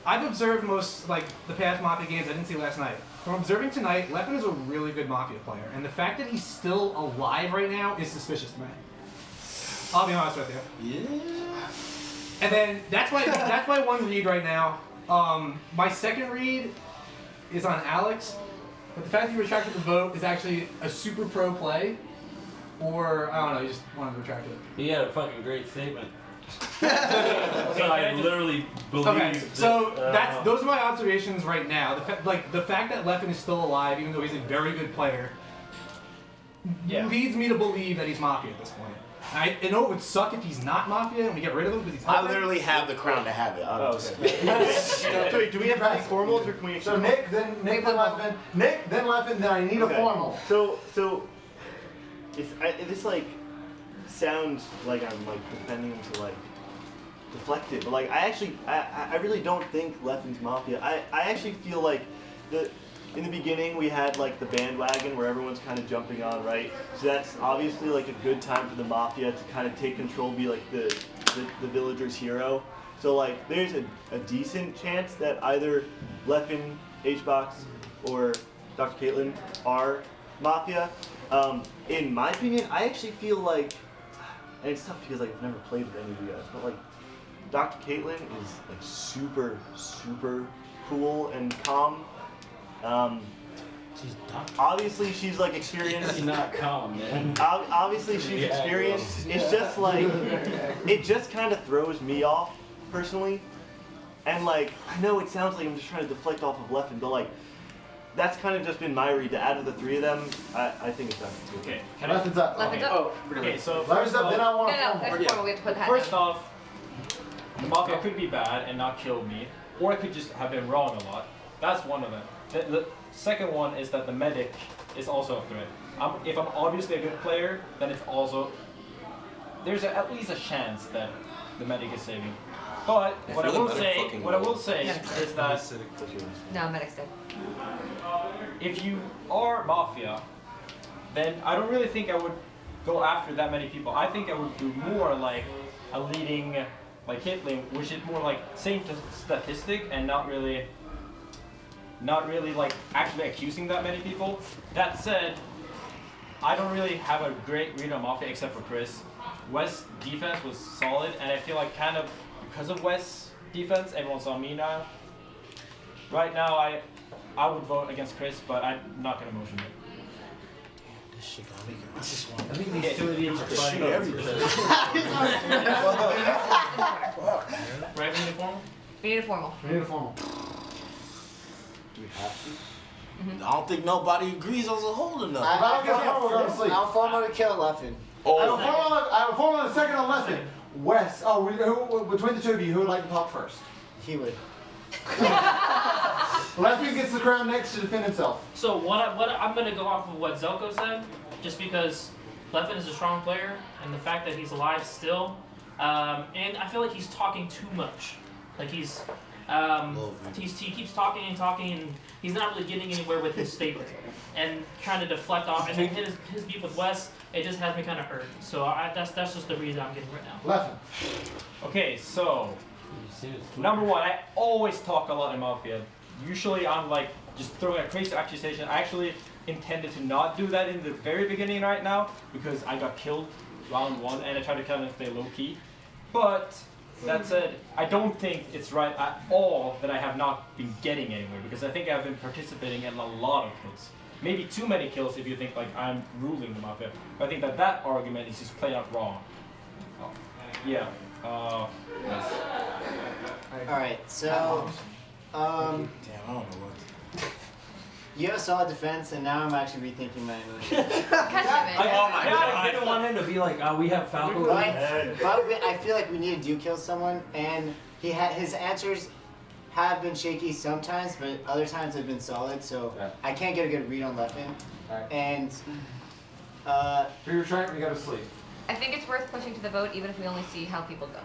I've observed most, like, the past Mafia games I didn't see last night. From observing tonight, Leffen is a really good Mafia player, and the fact that he's still alive right now is suspicious to me. I'll be honest with you. Yeah. And then that's my one read right now. My second read is on Alex, but the fact that he retracted the vote is actually a super pro play, or I don't know, he just wanted to retract it. He had a fucking great statement. So I literally believe. Okay, so that, those are my observations right now. The fact that Leffen is still alive, even though he's a very good player, leads me to believe that he's Mafia at this point. I know it would suck if he's not Mafia and we get rid of him because he's. I literally have the crown to have it. Wait, do we have any formals or can we? So Nick, then Leffen, then Leffen, then I need a formal. So this like sounds like I'm like defending him to like deflect it, but like I really don't think Leffen's Mafia. I actually feel like in the beginning we had like the bandwagon where everyone's kind of jumping on, right? So that's obviously like a good time for the Mafia to kind of take control, be like the villager's hero. So like there's a decent chance that either Leffen, HBox, or Dr. Caitlin are Mafia. In my opinion, I actually feel like, and it's tough because like I've never played with any of you guys, but like Dr. Caitlin is like super cool and calm. Obviously she's like experienced. She's not calm, man. Obviously she's experienced. It's just like, it just kind of throws me off personally. And like, I know it sounds like I'm just trying to deflect off of Leffen, but like, that's kind of just been my read. Out of the three of them, I think it's Leffen. Okay. Leffen's up. Leffen's up. Okay, so Leffen's up. Then I want a No, formal. that's formal. We have to put the hat first down. off, the Mafia could be bad and not kill me, or I could just have been wrong a lot. That's one of them. The second one is that the medic is also a threat. If I'm obviously a good player, then it's also there's at least a chance that the medic is saving. But what I will say is that No, medic's dead. if you are Mafia, then I don't really think I would go after that many people. I think I would do more like a leading, like Hitling, which is more like same statistic and not really like actually accusing that many people. That said, I don't really have a great read on Mafia except for Chris. West's defense was solid, and I feel like kind of because of West's defense, everyone's on me now. Right now, I would vote against Chris, but I'm not gonna motion it. This shit gonna make it. I just want. I think these two idiots are shoot funny. everything. Right, we need a formal? We need a formal. We need a formal. Do we have to? I don't think nobody agrees on the whole enough. If I don't get a formal, we're gonna sleep. I'll formal to kill Leffen. I have a formal and a second on Leffen. Wes, who between the two of you, who would like to talk first? He would. Leffen gets the crown next to defend himself. So what I'm gonna go off of what Zelko said, just because Leffen is a strong player, and the fact that he's alive still, and I feel like he's talking too much. Like he keeps talking and talking, and he's not really getting anywhere with his statement, and trying to deflect off. And then his beef with Wes, it just has me kind of hurt. So that's just the reason I'm getting right now. Leffen. Okay, so number one, I always talk a lot in Mafia. Usually I'm like just throwing a crazy accusation. I actually intended to not do that in the very beginning right now because I got killed round 1 and I tried to kind of stay low key. But that said, I don't think it's right at all that I have not been getting anywhere because I think I've been participating in a lot of kills. Maybe too many kills if you think like I'm ruling the Mafia. But I think that argument is just plain out wrong. Oh. Yeah. Yes. Alright, so Damn, I don't know what. You have a solid defense, and now I'm actually rethinking my I didn't want him to be like, oh, we have Falco. But I feel like we need to kill someone, and his answers have been shaky sometimes, but other times have been solid. So I can't get a good read on Leffen. And for your turn, we go to sleep. I think it's worth pushing to the vote, even if we only see how people go.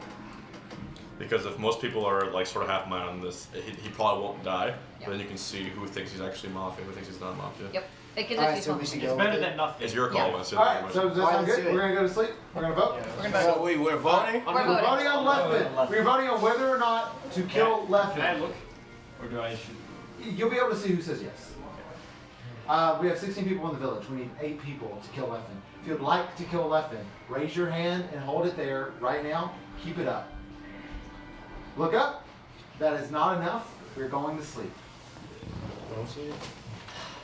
Because if most people are like sort of half mind on this, he probably won't die. But then you can see who thinks he's actually Mafia, who thinks he's not Mafia. Yep. It can Alright, so we should go better with than nothing. It's your call. Yeah. Once Alright, so does that sound good? We're going to go to sleep? We're going to vote? So we're voting? We're voting on Leffen. We're voting on whether or not to kill Leffen. Can I look? Or do I should? You'll be able to see who says yes. We have 16 people in the village. We need 8 people to kill Leffen. If you'd like to kill Leffen, raise your hand and hold it there right now. Keep it up. Look up. That is not enough. We're going to sleep.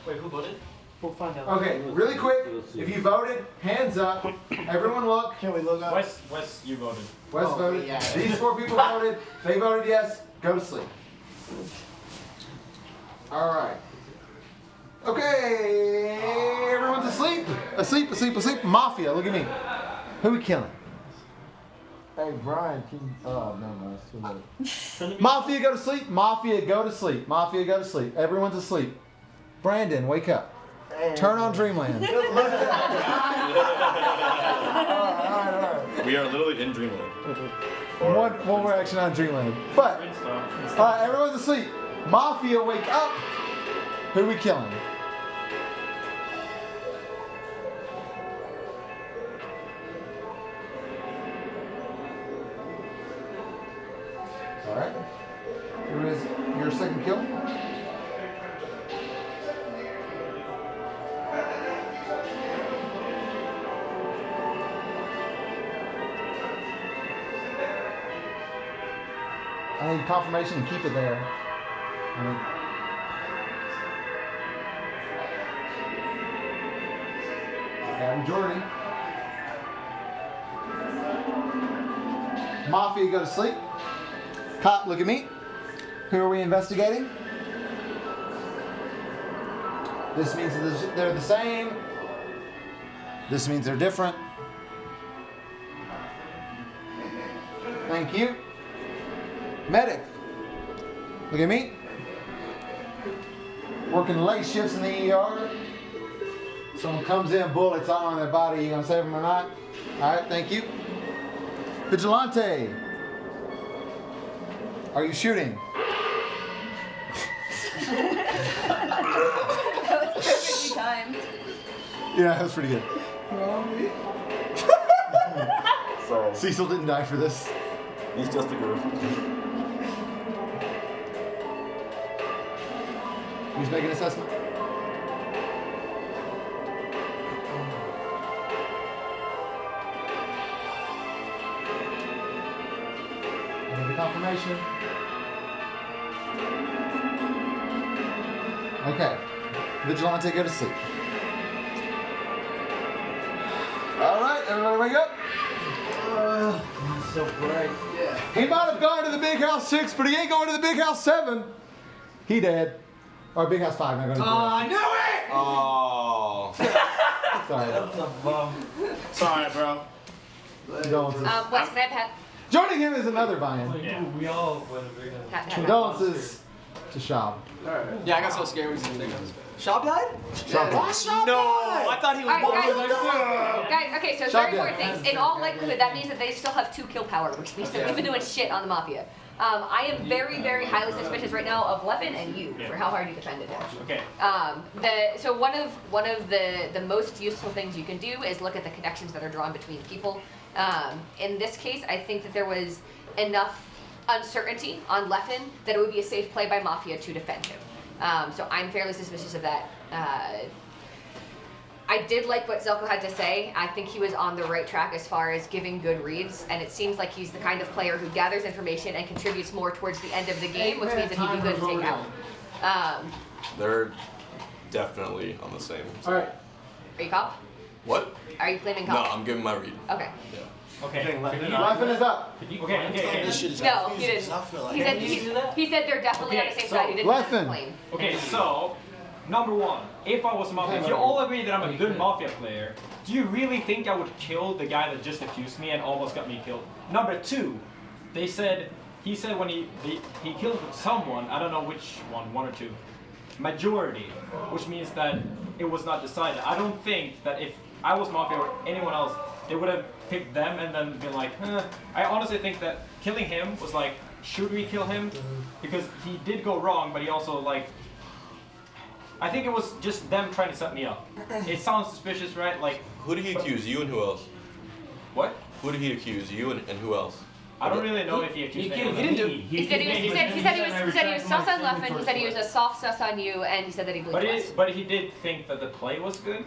Wait, who voted? We'll find out. Okay, really quick. If you voted, hands up. Everyone look. Can we look up? Wes, you voted. Wes voted. Yeah. These 4 people voted. They voted yes. Go to sleep. All right. Okay, everyone's asleep. Asleep. Mafia, look at me. Who we killing? Hey, Brian, oh, no, it's too late. Mafia, go to sleep. Mafia, go to sleep. Mafia, go to sleep. Everyone's asleep. Brandon, wake up. Turn on Dreamland. We are literally in Dreamland. One more action on Dreamland. But, everyone's asleep. Mafia, wake up. Who we killing? Alright. Who is your second kill? I need confirmation and keep it there. Majority. Mafia, go to sleep. Cop, look at me. Who are we investigating? This means they're the same. This means they're different. Thank you. Medic, look at me. Working late shifts in the ER. Someone comes in, bullets all on their body. You gonna save them or not? All right, thank you. Vigilante, are you shooting? That was perfectly timed. Yeah, that was pretty good. Sorry. Cecil didn't die for this. He's just a girl. Who's making an assessment? Another confirmation. Okay. Vigilante, go to sleep. All right, everybody wake up. It's so bright. Yeah. He might have gone to the big house 6, but he ain't going to the big house 7. He dead. Or big house 5, not going to the big house. I knew it! Oh. Sorry. That's a bum. Sorry, bro. Condolences. Wes, can I have Pat? Joining him is another buy-in. Yeah. We all went a big Pat. Condolences to Shab. Yeah, I got so scared when he said that. Shab died? Shab died. No, I thought he was Guys, okay, so Shotgun. very important things. In all likelihood, that means that they still have 2 kill power, which means that we've been doing shit on the Mafia. I am very, very highly suspicious right now of Leffen and you for how hard you defended him. Okay. So one of the most useful things you can do is look at the connections that are drawn between people. In this case, I think that there was enough uncertainty on Leffen that it would be a safe play by Mafia to defend him. So I'm fairly suspicious of that. I did like what Zelko had to say. I think he was on the right track as far as giving good reads, and it seems like he's the kind of player who gathers information and contributes more towards the end of the game, which means that he'd be good to take out. They're definitely on the same. All right. Are you cop? What? Are you claiming No, cop? I'm giving my read. Okay. Yeah. Okay. Leffen is up. Okay. This shit is No, he didn't. He said they're definitely on the same side. He didn't Leffen. claim. Okay, so Number one, if I was Mafia, if you all agree that I'm a good Mafia player, do you really think I would kill the guy that just accused me and almost got me killed? Number two, he said when he killed someone, I don't know which one or two, majority, which means that it was not decided. I don't think that if I was Mafia or anyone else, they would have picked them and then been like, I honestly think that killing him was like, should we kill him? Because he did go wrong, but he also like, I think it was just them trying to set me up. It sounds suspicious, right? Like, who did he accuse? You and who else? What? Who did he accuse? You and who else? I don't really know if he accused anyone. He didn't do. He said he was sus on Leffen. He said he was a soft sus on you, and he said that he believed Wes. But he did think that the play was good.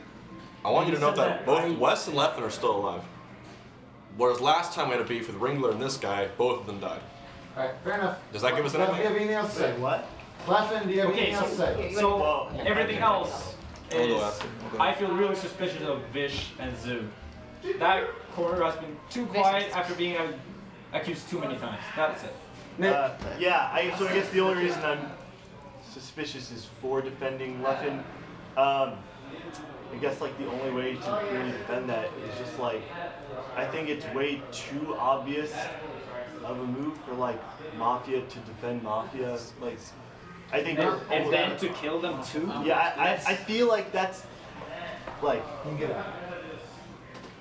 I want you to note that both Wes and Leffen are still alive. Whereas last time we had a beef with Ringler and this guy, both of them died. Alright, fair enough. Does that give us an Do you idea? have anything else to say? What? Leffen, do you have anything else to say? So everything else I'll go is, after. I feel really suspicious of Vish and Zoo. That corner has been too quiet after being accused too many times. That's it. Yeah, so I guess the only reason I'm suspicious is for defending Leffen. I guess like the only way to really defend that is just like, I think it's way too obvious of a move for like Mafia to defend Mafia. Like, I think and then to kill them too. Yeah, I feel like that's like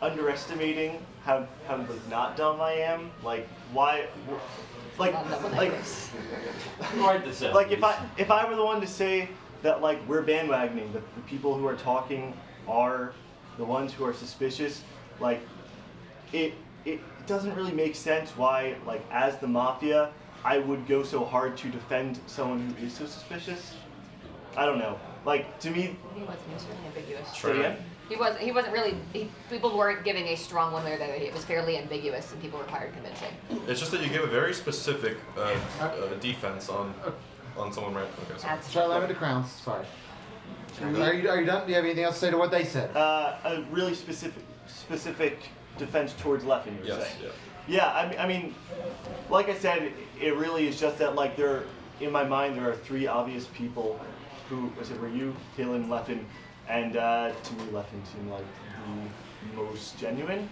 underestimating how like not dumb I am. Like why? Like if I were the one to say that like we're bandwagoning, that the people who are talking are the ones who are suspicious, like it doesn't really make sense why like as the Mafia I would go so hard to defend someone who is so suspicious. I don't know. Like to me, He was really ambiguous. True. He wasn't really. People weren't giving a strong one way or the other. It was fairly ambiguous, and people required convincing. It's just that you give a very specific defense on someone right. Okay, sorry. Try to limit the crowns. Sorry. Are you done? Do you have anything else to say to what they said? A really specific defense towards Leffen, you were saying. Yeah. Yeah, I mean, like I said, it really is just that like in my mind there are three obvious people who were you, Taylor, Leffen, and to me Leffen seemed like the most genuine.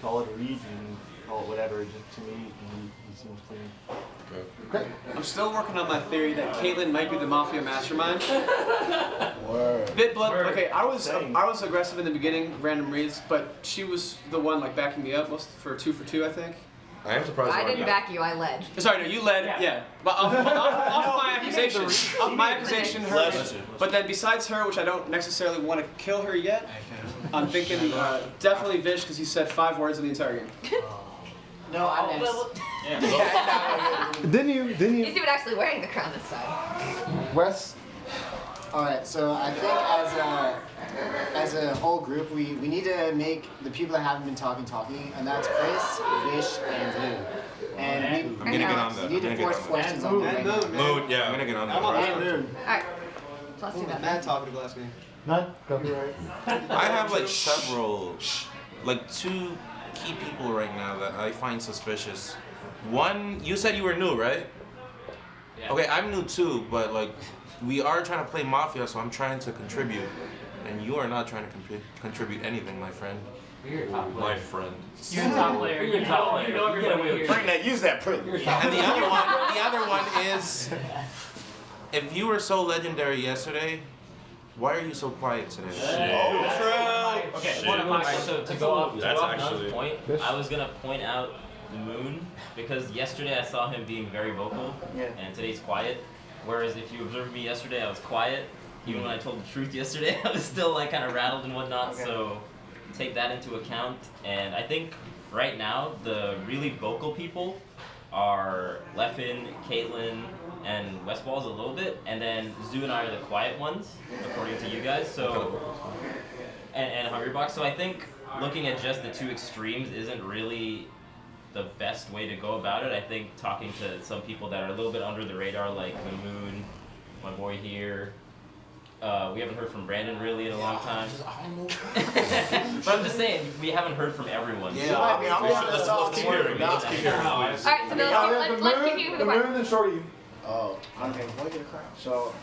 Call it a read, you can call it whatever. Just to me, he seems clean. Okay. I'm still working on my theory that Caitlyn might be the Mafia mastermind. Word. Bit blood. Okay, I was aggressive in the beginning, random reads, but she was the one like backing me up most for 2 for 2, I think. I am surprised. I didn't back you. I led. Sorry, no, you led. Yeah, but off my accusation, But then besides her, which I don't necessarily want to kill her yet, I'm thinking definitely Vish because he said 5 words in the entire game. No, I missed. Didn't you? He's even actually wearing the crown this time. Wes? Alright, so I think as a whole group, we need to make the people that haven't been talking, and that's Chris, Vish, and Lou. And I'm gonna get on that. we need to force questions on them. Moon, yeah, I'm gonna get on that. Alright, so let's do that. Matt talking to last game. None? Go. I have like several, like 2 key people right now that I find suspicious. One, you said you were new, right? Yeah. Okay, I'm new too, but like we are trying to play Mafia, so I'm trying to contribute, and you are not trying to contribute anything, my friend. You're a top My friend. You're a top player. You're a top player. You know everybody here. Bring that. Use that privilege. And the other one is, if you were so legendary yesterday, why are you so quiet today? Okay, alright, so to go off Nunn's point, I was gonna point out the Moon because yesterday I saw him being very vocal, and today's quiet. Whereas if you observed me yesterday, I was quiet. Even when I told the truth yesterday, I was still like kind of rattled and whatnot. So take that into account. And I think right now the really vocal people are Leffen, Caitlyn, and Westballs a little bit, and then Zoo and I are the quiet ones, according to you guys. So and Hungrybox. So I think looking at just the 2 extremes isn't really the best way to go about it. I think talking to some people that are a little bit under the radar, like the Moon, my boy here. We haven't heard from Brandon really in a long time. But I'm just saying, we haven't heard from everyone. Yeah, I mean, let's keep hearing. Let's keep hearing. Alright, so let's keep you The Moon and Shorty. Oh, okay. So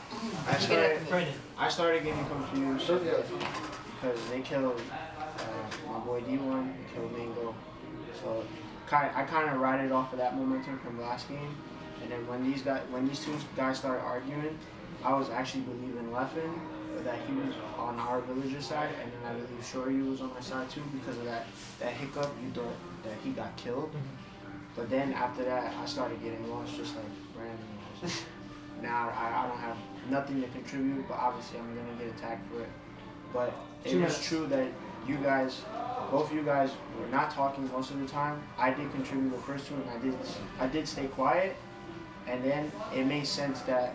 I started getting confused because they killed my boy D1, killed Mango. So I kind of rided off of that momentum from last game, and then when these two guys started arguing, I was actually believing Leffen that he was on our villager side, and then I believe Shoryu was on my side too because of that hiccup. You thought that he got killed, but then after that, I started getting lost, just like Brandon was. Now I don't have nothing to contribute, but obviously I'm gonna get attacked for it. But it is true that you guys, both of you guys, were not talking most of the time. I did contribute the first two, and I did stay quiet, and then it made sense that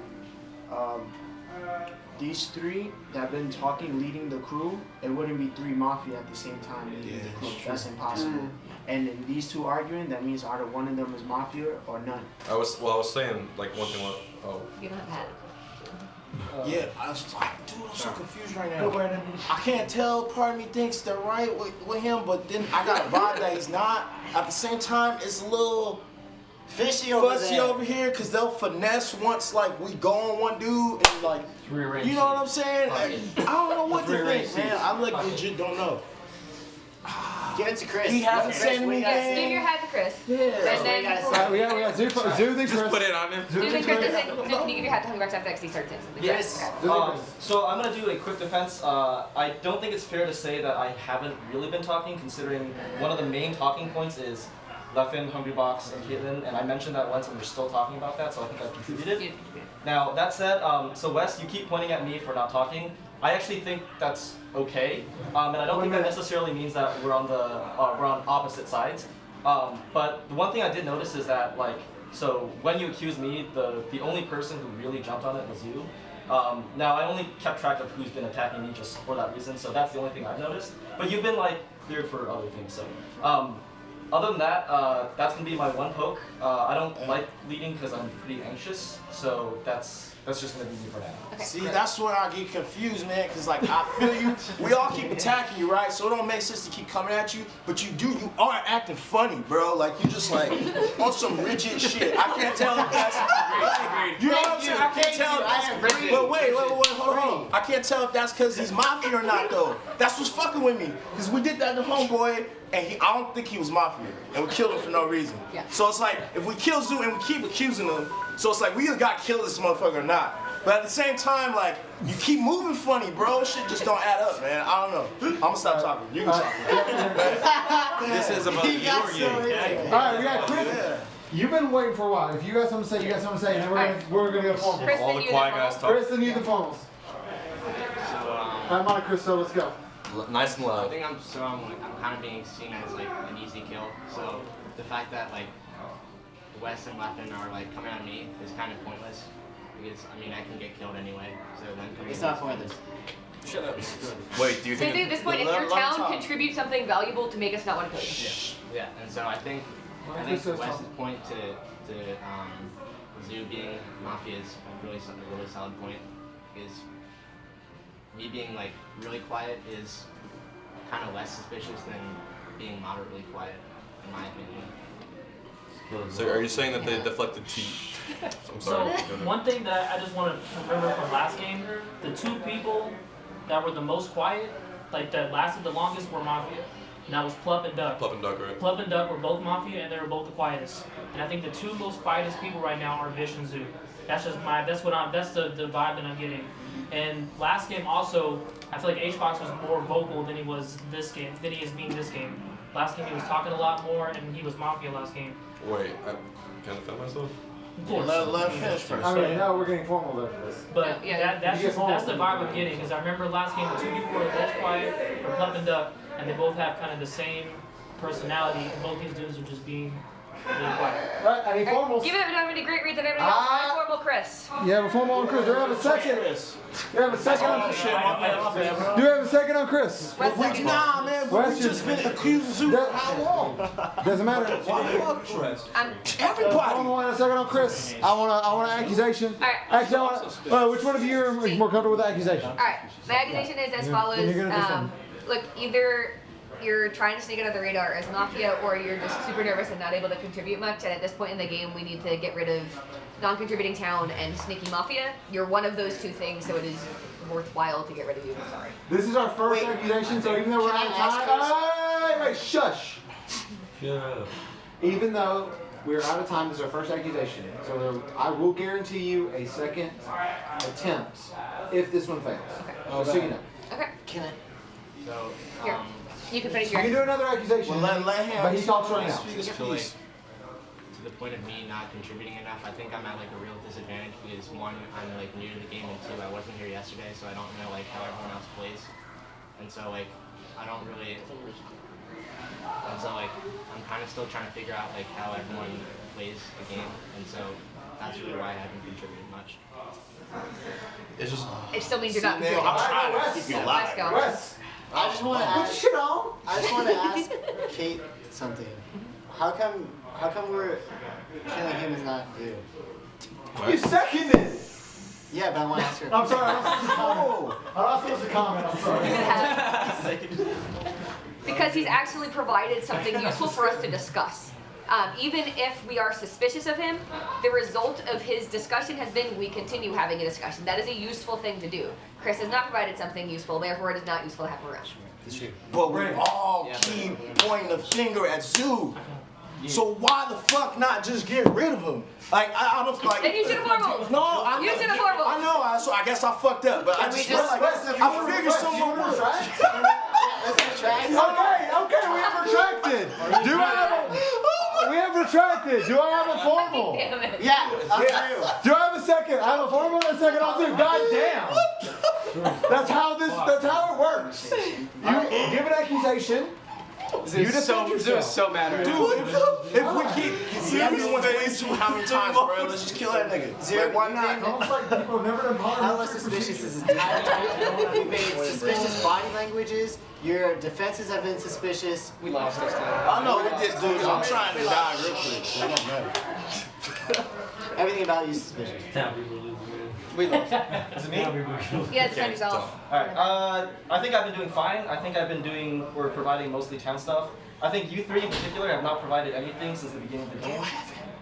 these three that have been talking, leading the crew, it wouldn't be three Mafia at the same time leading the crew. That's impossible. And then these two arguing, that means either one of them is Mafia or none. I was saying like one thing. You don't have hat. Yeah, I was like, dude, I'm so confused right now. I can't tell. Part of me thinks they're right with him, but then I got a vibe that he's not. At the same time, it's a little fishy over here because they'll finesse once like we go on one dude and like, you know what I'm saying? I don't know what to think, man. I like legit don't know. Give it to Chris. He hasn't said anything. Yes, give your hat to Chris. Yeah. And then we got Zoo then Chris. Just put it on him. Zoo then Chris. Can you give your hat to Hungrax after XD starts it? Yes. So I'm gonna do a quick defense. I don't think it's fair to say that I haven't really been talking, considering one of the main talking points is Leffen, Hungrybox, and Caitlin, and I mentioned that once, and we're still talking about that, so I think I've contributed. Now that said, so Wes, you keep pointing at me for not talking. I actually think that's okay, and I don't think that necessarily means that we're on opposite sides. But the one thing I did notice is that so when you accused me, the only person who really jumped on it was you. Now I only kept track of who's been attacking me just for that reason, so that's the only thing I've noticed. But you've been cleared for other things, so. Other than that, that's gonna be my one poke. I don't like leading because I'm pretty anxious, so that's just gonna be me for now. Okay. See, that's where I get confused, man, because I feel you. We all keep attacking you, right? So it don't make sense to keep coming at you, but you are acting funny, bro. Like you just on some rigid shit. I can't tell if that's you know what I'm saying? I can't tell if that's but wait, hold on. I can't tell if that's because he's Mafia or not though. That's what's fucking with me. Because we did that to Homeboy. And I don't think he was Mafia, and we killed him for no reason. Yeah. So it's like, if we kill Zoo and we keep accusing him, so it's like, we either got killed this motherfucker or not. But at the same time, you keep moving funny, bro. Shit just don't add up, man. I don't know. I'm gonna stop talking. You can talk. This is about you or you. Alright, we got Chris. Yeah. You've been waiting for a while. If you got something to say, you got something to say, and then we're gonna go formals. All the quiet guys talk. Chris, and you the formals. I'm on Chris, so let's go. Nice and loud. I think I'm kind of being seen as an easy kill. So the fact that Wes and Leffen are coming at me is kind of pointless because I can get killed anyway. So then it's not pointless. Shut up. Wait, do you think? So at this point, if your town contributes something valuable to make us not want to kill you. Yeah, and so I think Wes's point to Zoo being Mafia is a really solid point because me being really quiet is kind of less suspicious than being moderately quiet, in my opinion. So are you saying that they deflected to you? I'm sorry. So one thing that I just want to remember from last game, the two people that were the most quiet, that lasted the longest were Mafia. And that was Plup and Duck. Plup and Duck, right? Plup and Duck were both Mafia, and they were both the quietest. And I think the two most quietest people right now are Vish and Zoo. That's just that's the vibe that I'm getting. And last game also, I feel like HBox was more vocal than he was this game, than he is being this game. Last game he was talking a lot more, and he was Mafia last game. Wait, can I defend myself? Of course. Let him finish first. Now we're getting formal though. But that's the vibe I'm getting, because I remember last game the two people were the most quiet, were Plup and Duck, and they both have kind of the same personality, and both these dudes are just being really quiet. Right, I need formals. Give it a great reads and everything else. My formal Chris. You have a formal on Chris. Do you have a second? You have a second on Chris. Do you have a second on Chris? Nah, man, we've just been accusing Zoo for how long? Doesn't matter. Everybody. I want a second on Chris. I want an accusation. Actually, which one of you are more comfortable with the accusation? Alright, my accusation is as follows. Look, either you're trying to sneak under the radar as Mafia, or you're just super nervous and not able to contribute much. And at this point in the game, we need to get rid of non-contributing Town and sneaky Mafia. You're one of those two things, so it is worthwhile to get rid of you. I'm sorry. This is our first accusation, so even though we're out of time, wait, shush. Shut up. Even though we're out of time, this is our first accusation. So I will guarantee you a second attempt if this one fails. Okay. Just so you know. Okay. Can I? So, Here. You can finish You your. can do another accusation. Well, let him. But he talks right now. I feel like, to the point of me not contributing enough, I think I'm at like a real disadvantage because one, I'm like new to the game, and two, I wasn't here yesterday, so I don't know like how everyone else plays, and so like I don't really, and so like I'm kind of still trying to figure out like how everyone plays the game, and so that's really why I haven't contributed much. It's just. It still means you're not. Man, I'm trying to keep you alive. Let's go. Wes, I just want to put your ask. shit on. I just want to ask Kate something. How come we're killing him is not you? You seconded. Yeah, but I want to ask her. I'm sorry. I'm not supposed to comment. I'm sorry. Because he's actually provided something useful for us to discuss. Even if we are suspicious of him, the result of his discussion has been we continue having a discussion. That is a useful thing to do. Chris has not provided something useful, therefore it is not useful to have him around. But we all keep pointing the finger at Zoo. So why the fuck not just get rid of him? Like I don't like. Then you should have formal. No, I know. You should have formal. I know. So I guess I fucked up. But I just feel like I figured someone would. Okay, we have retracted. We have retracted. Do I have a formal? Yeah. Do I have a second? I have a formal and a second on Zoo. God damn. That's how it works. You give an accusation. You defend yourself. Zeus is so mad right now. Dude, if we keep everyone's wasting how many times, bro? Let's just kill that nigga. Zero, Like, why not? Almost like people have never done Hella suspicious is entirely. You made suspicious body languages. Your defenses have been suspicious. We lost this time. I know we did, dude. I'm trying to die real quick. That don't matter. Everything about you is suspicious. We lost. Is it me? Yeah, defend yourself. Alright, I think I've been doing fine. I think we're providing mostly town stuff. I think you three in particular have not provided anything since the beginning of the game.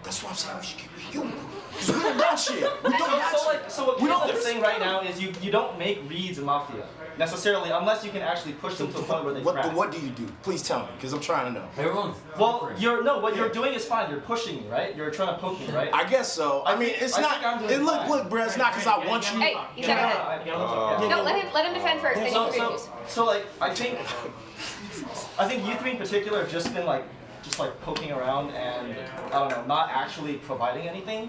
That's what I'm saying. We should get you. Because we don't got shit. We don't got shit. So what We don't Caitlin's saying right now is you don't make reads in Mafia necessarily unless you can actually push them to a point where they crack. What do you do? Please tell me, because I'm trying to know. Everyone's Well, what you're doing is fine. You're pushing me, right? You're trying to poke me, right? I guess so. I mean, it's not. Look, bro. It's not because I want you. Hey, he's not gonna. No, let him defend first. Then you can refuse. So like I think you three in particular have just been just poking around and I don't know, not actually providing anything.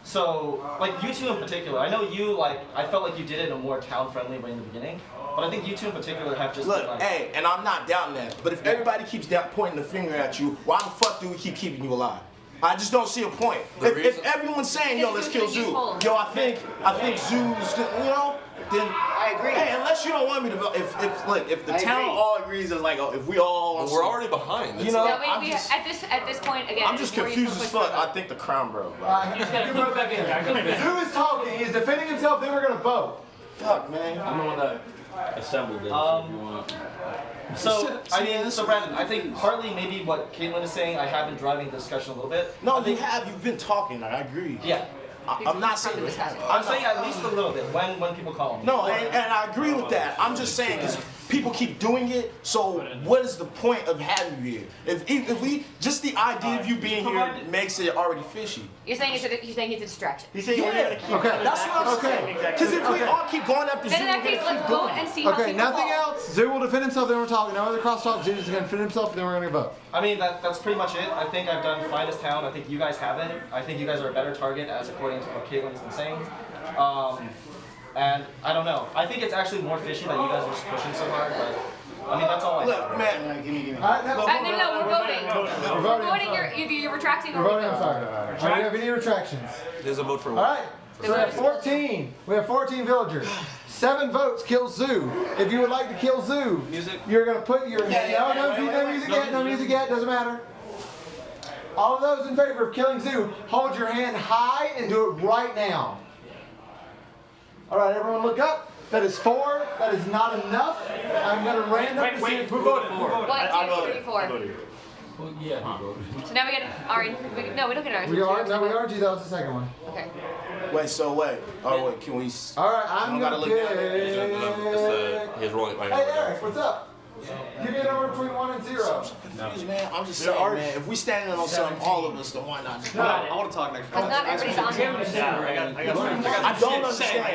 So like you two in particular, I know you I felt like you did it in a more town-friendly way in the beginning, but I think you two in particular have just Look, been hey, and I'm not doubting that, but if everybody keeps pointing the finger at you, why the fuck do we keep keeping you alive? I just don't see a point. If everyone's saying, yo, let's kill Zoo, yo, I think Zoo's, then I agree. Hey, unless you don't want me to vote, if the town all agrees as if we all, we're already behind. You know, at this point again. I'm just confused as fuck. I think the crown broke. Zoo is talking. He's defending himself. Then we're gonna vote. Fuck, man. I'm the one that assembled it. So if you want. So Brandon, I think partly maybe what Caitlin is saying, I have been driving the discussion a little bit. No, you've been talking. I agree. Yeah. I'm not saying this. I'm saying at least a little bit when people call me. No, and I agree with that. I'm just saying because people keep doing it. So what is the point of having you here? If we just the idea of you being here makes it already fishy. You're saying it's a distraction. He's saying okay. That's what I'm saying. Because if we all keep going after Zoo, then in that case, let's vote and see how Okay, people nothing fall. else. Zoo will defend himself. Then we're talking. No other crosstalk. Zoo's gonna defend himself. Then we're gonna vote. I mean that's pretty much it. I think I've done fine as town. I think you guys haven't. I think you guys are a better target as according to what Caitlin has been saying. And I don't know. I think it's actually more fishy that you guys are just pushing so hard, but I mean that's all I Look, man. Give me. No, we're voting. We're voting. You're retracting or We're voting. I'm sorry. Do we have any retractions? There's a vote for All what? right. So we have 14. We have 14 villagers. 7 votes kill Zoo. If you would like to kill Zoo, you're gonna put your no music yet. Doesn't matter. All of those in favor of killing Zoo, hold your hand high and do it right now. All right, everyone, look up. That is 4. That is not enough. I'm going to random. Wait, who voted? Who voted? 1, 2, 3, 4. Well, yeah, he voted. So now we get an orange. No, we don't get an orange. We are. No, we are. That was the second one. Okay. Wait. Oh wait. Can we? All right. I'm gotta going look to down. He's rolling. Hey, Eric, what's up? Give me a number between 1 and 0. Confused, man. I'm just saying, man. If we standing on something, all of us, then why not? No, I want to talk next. Because not everybody's on here. I don't understand.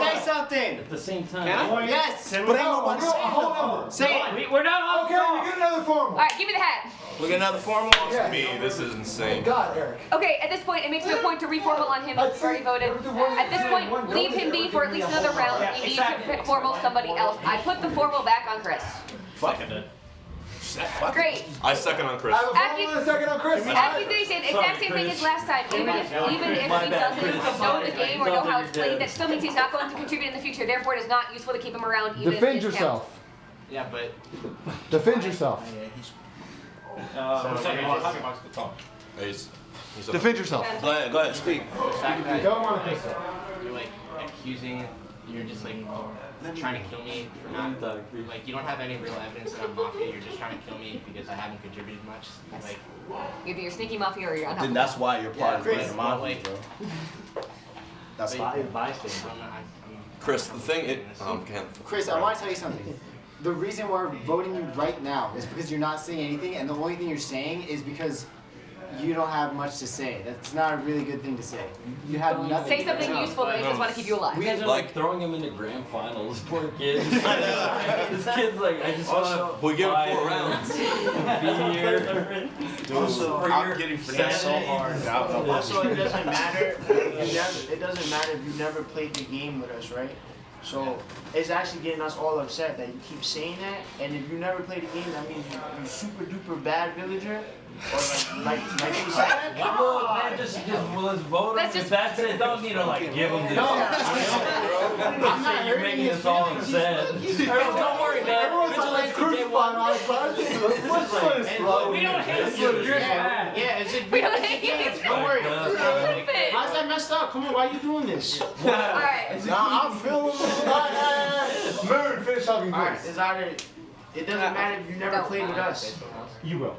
Say something. At the same time. Yes. But ain't nobody saying Say it. We're not. Okay, you get another formal. All right, give me the hat. We get another formal. This is insane. God, Eric. Okay, at this point, it makes no point to reformal on him. He's already voted. At this point, leave him be for at least another round. We need to formal somebody else. I put the formal back on Chris. Seconded. Great. I second on Chris. I have a formal and a second on Chris. Accusation, exact same thing as last time. Even if he doesn't know the game or know how it's played, that still means he's not going to contribute in the future. Therefore, it is not useful to keep him around. Even Defend if he yourself. Yeah, but. Defend yourself. Defend yourself. Go ahead, speak. Go on, Chris. You're like accusing. You're just like trying to kill me for not. Like you don't have any real evidence that I'm Mafia. You're just trying to kill me because I haven't contributed much. Like. Either you're sneaky Mafia or you're unhelpful. Then that's why you're part of Chris, the Mafia, like, bro. That's why. Chris, the thing Chris, I want to tell you something. The reason we're voting you right now is because you're not saying anything, and the only thing you're saying is because you don't have much to say. That's not a really good thing to say. You have nothing. Say something useful that makes us want to keep you alive. We guys are like throwing him into grand finals. Poor kid. This kid's like, I just want to. We give him 4 rounds. Be here. Also, I'm getting finessed so hard. Also, it doesn't matter. It doesn't matter if you never played the game with us, right? So it's actually getting us all upset that you keep saying that, and if you never played the game, that means you super duper bad villager, or like you said. Come on, man, just let's vote him. If that's it, don't need to like give him this. I'm not you're making this all upset. Don't worry, man. Everyone's crucifying us, bro. We don't hate you. You're bad. Yeah, it's a We don't hate you. Don't worry. Stupid. How's that messed up? Come on, why are you doing this? Alright. Nah, I'm feeling Moon, finish talking, Alright, please. it's either it doesn't matter if you never played with us. You will.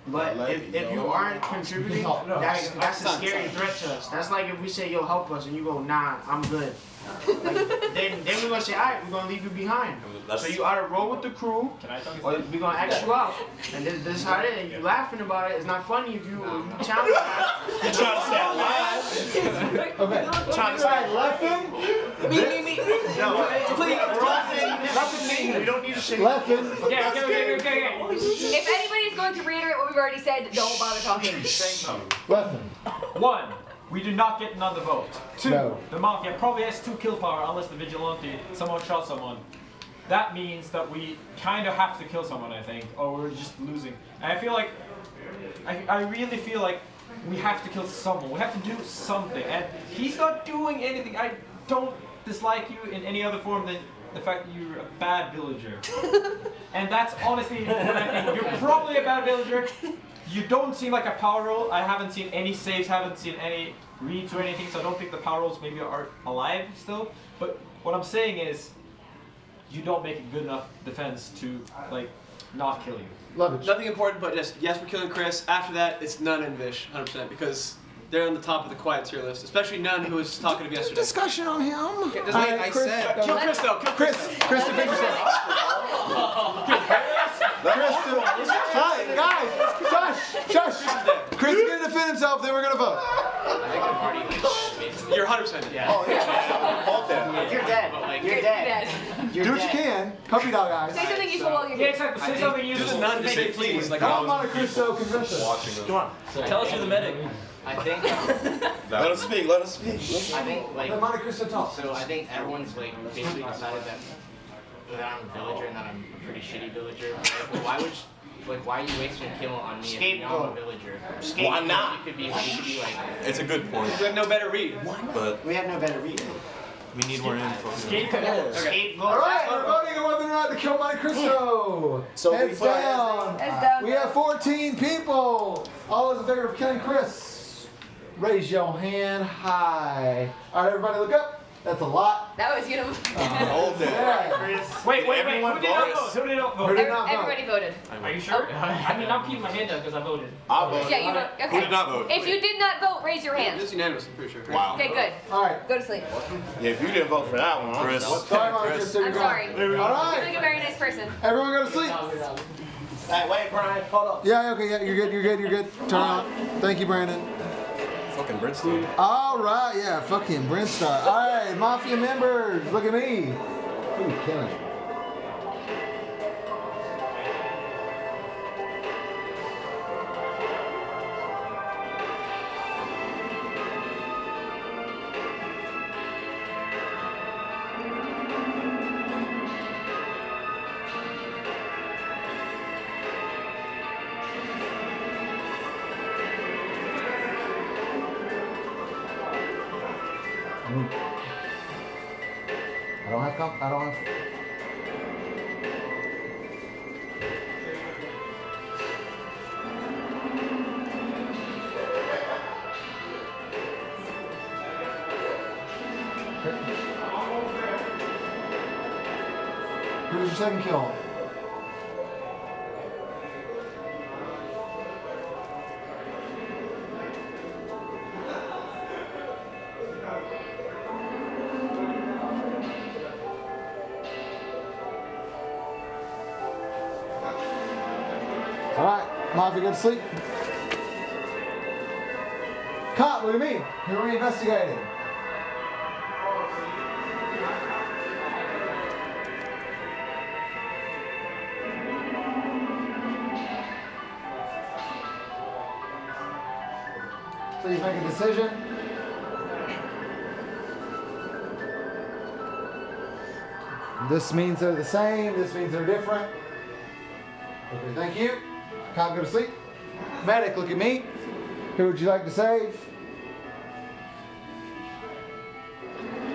But if you aren't contributing, that's a scary threat to us. That's like if we say, yo, help us, and you go, nah, I'm good. Like, then we're gonna say, alright, we're gonna leave you behind. So you either roll with the crew, or we're gonna ask you out. And this is how it is. You laughing about it. It's not funny if you challenge that. You're trying to stay alive. Okay. Trying to stay Left him. Me. No, please. We don't need to say. Left him. Okay. If anybody is going to reiterate what we've already said, don't bother talking. Left him. 1. We do not get another vote. 2. No. The Mafia probably has 2 kill power unless the Vigilante, someone shot someone. That means that we kind of have to kill someone, I think, or we're just losing. And I feel like, I really feel like we have to kill someone. We have to do something. And he's not doing anything. I don't dislike you in any other form than the fact that you're a bad villager. And that's honestly what I think. You're probably a bad villager. You don't seem like a power roll. I haven't seen any saves, haven't seen any reads or anything, so I don't think the power rolls maybe are alive still. But what I'm saying is, you don't make a good enough defense to like not kill you. Love it. Nothing important, but just yes, we're killing Chris. After that, it's None and Vish, 100%, because they're on the top of the quiet tier list, especially None, who was talking to me yesterday. Discussion on him. Okay, I said kill Chris though. Kill Chris. Chris, defend yourself. Guys, shush. Chris is gonna defend himself. Then we're gonna vote. You're 100%. Yeah. Oh yeah. Hold that. You're dead. You're dead. Do what you can. Puppy dog eyes. Say something useful while you're Yeah, exactly. Say something useful. Just None to say please. Like Come on, Chris, convince us. Come on. Tell us you're the medic. I think. Let us speak. Let us speak. I think like. Let Monte Cristo talk. So I think everyone's like basically decided that I'm a villager and that I'm a pretty shitty villager. Why would? Why are you wasting a kill on me if you know I'm a villager? Why not? You could be like. It's a good point. We have no better read. But We have no better read. we need more info. All right, we're voting on whether or not to kill Monte Cristo. So Heads down. Heads down. We have 14 people. All those in favor of killing Chris, raise your hand high. All right, everybody, look up. That's a lot. That was unanimous. Hold it. Wait. Everyone Who did not vote? Who did not vote? Who did not vote? Everybody voted. Are you sure? I mean, I'm keeping my hand up because I voted. I voted. Yeah, you vote. Okay. Who did not vote? If you did not vote, raise your hand. It's unanimous, I'm pretty sure. Wow. Okay, good. All right. Go to sleep. Yeah, if you didn't vote for that one, Chris. Sorry, Marcus. I'm sorry. All You're right. like a very nice person. Everyone go to sleep. Hey, wait, Brian, hold up. Yeah, okay, yeah, you're good. Turn on. Thank you, Brandon. Fucking Bridgestone. All right, yeah, fucking Brindstar. All right, Mafia members, look at me. Ooh, killing it. I don't have. Who's your second kill? Mafia, go to sleep. Cop, look at me. Who are we investigating? Please make a decision. This means they're the same. This means they're different. Okay, thank you. Cop, go to sleep. Medic, look at me. Who would you like to save?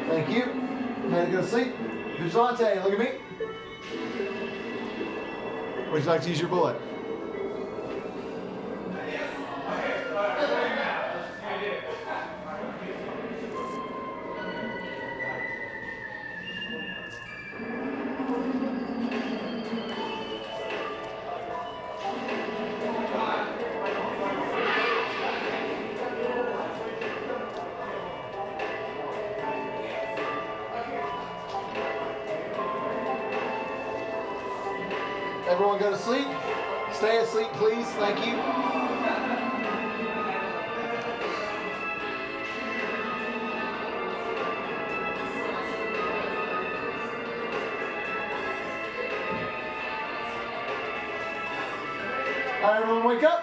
Thank you. Medic, go to sleep. Vigilante, look at me. Would you like to use your bullet? Everyone go to sleep. Stay asleep, please. Thank you. All right, everyone wake up.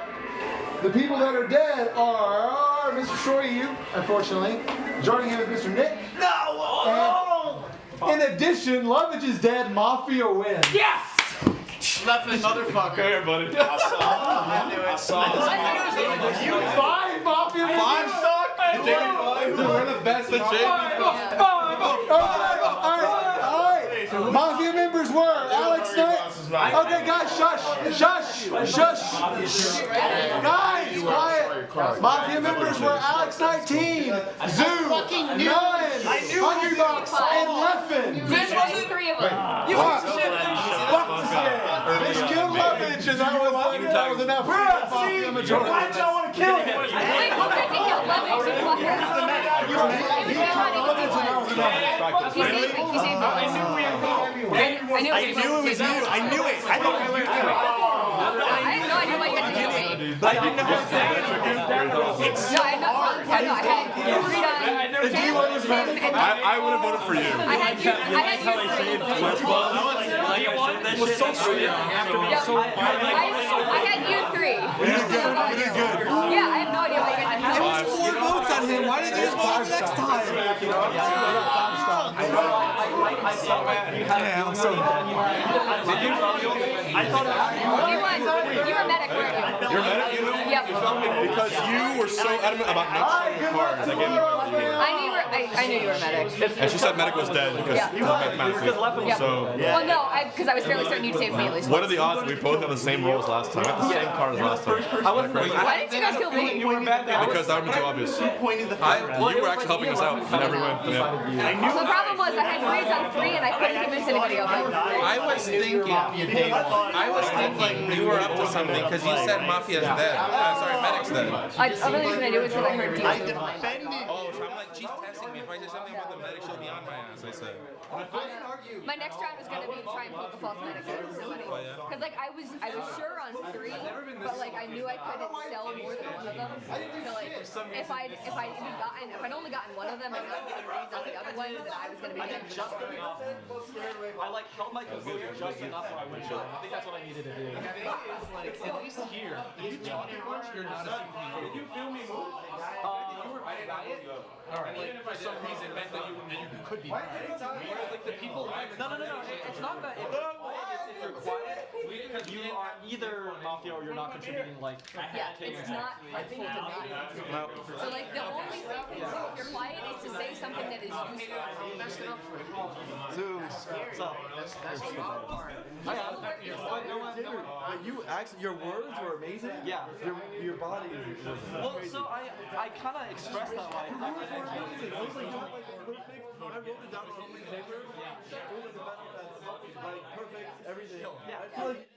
The people that are dead are Mr. Shoryu, unfortunately. Joining him is Mr. Nick. No! And in addition, Lovage is dead. Mafia wins. Yes! Left it, motherfucker. Here, buddy. I saw it. You five Mafia members? Five stock? We're the best. The Alright. Mafia members were Alex Knight. Okay, guys, shush. Guys, quiet. Mafia members were Alex 19, Zoo, Nine, Hungry Box, and Leffen. Bitch wasn't three of them. You want to shit, Fuck this game. Bitch killed Lovage, and that was enough for the Mafia majority. Why did y'all want to kill him? Wait, who did they kill? Lovage and I knew it. I thought you knew it. I had no idea why you had to kill me. I didn't know what to say. No, I had three dimes. I would have voted for you. I had you three. It was so sweet. I had you three. You did good. Yeah, I have no idea why you guys There had was 4 votes on him. Why didn't you just vote next time? Yeah, I'm so mad. I thought you were medic, weren't you? You're medic? Yep. Because you were so adamant about not showing cards. I gave you I I knew you were medic. And she said medic was dead because Yeah. mathematically. Yeah. So. Well, no, because I was fairly certain you'd save me at least. What are the odds that we both had the same roles last time? We had the same card as last time. Why didn't you guys kill me? You were bad because that would be too obvious. You were actually helping us out in every way. Yeah. So the problem was I had 3s on 3 and I couldn't convince anybody of it. I was thinking you were up to something because you said Mafia's dead. Sorry, Medic's dead. The only reason I knew it was because I heard D1 was behind. Oh, so I'm like, she's testing me. If I say something about the Medic, she'll be on my ass, I said. My next round was gonna be to try and poke the false medic out of somebody. Because like I was sure on 3, but like I knew I couldn't sell more than one of them. So like if I'd only gotten one of them and not getting reads on the other ones, then I was gonna be getting just enough. I like held my composure just enough where I went short. I think that's what I needed to do. The thing is, like, at least here, if you talk too much, you're not a superhero. If you feel me move, you were quiet, alright, like, for some reason, meant that you could be quiet. Whereas, like, the people... No. It's not that if you're quiet, because you are either Mafia or you're not contributing, like... Yeah, it's not helpful to not. So like the only safe thing to do if you're quiet is to say something that is useful. You actually, your words were amazing. Yeah. Your body is Well, so I kind of expressed that way. I was like, perfect. When I wrote it down on paper, it was like the best, like perfect, everything. Yeah. I feel like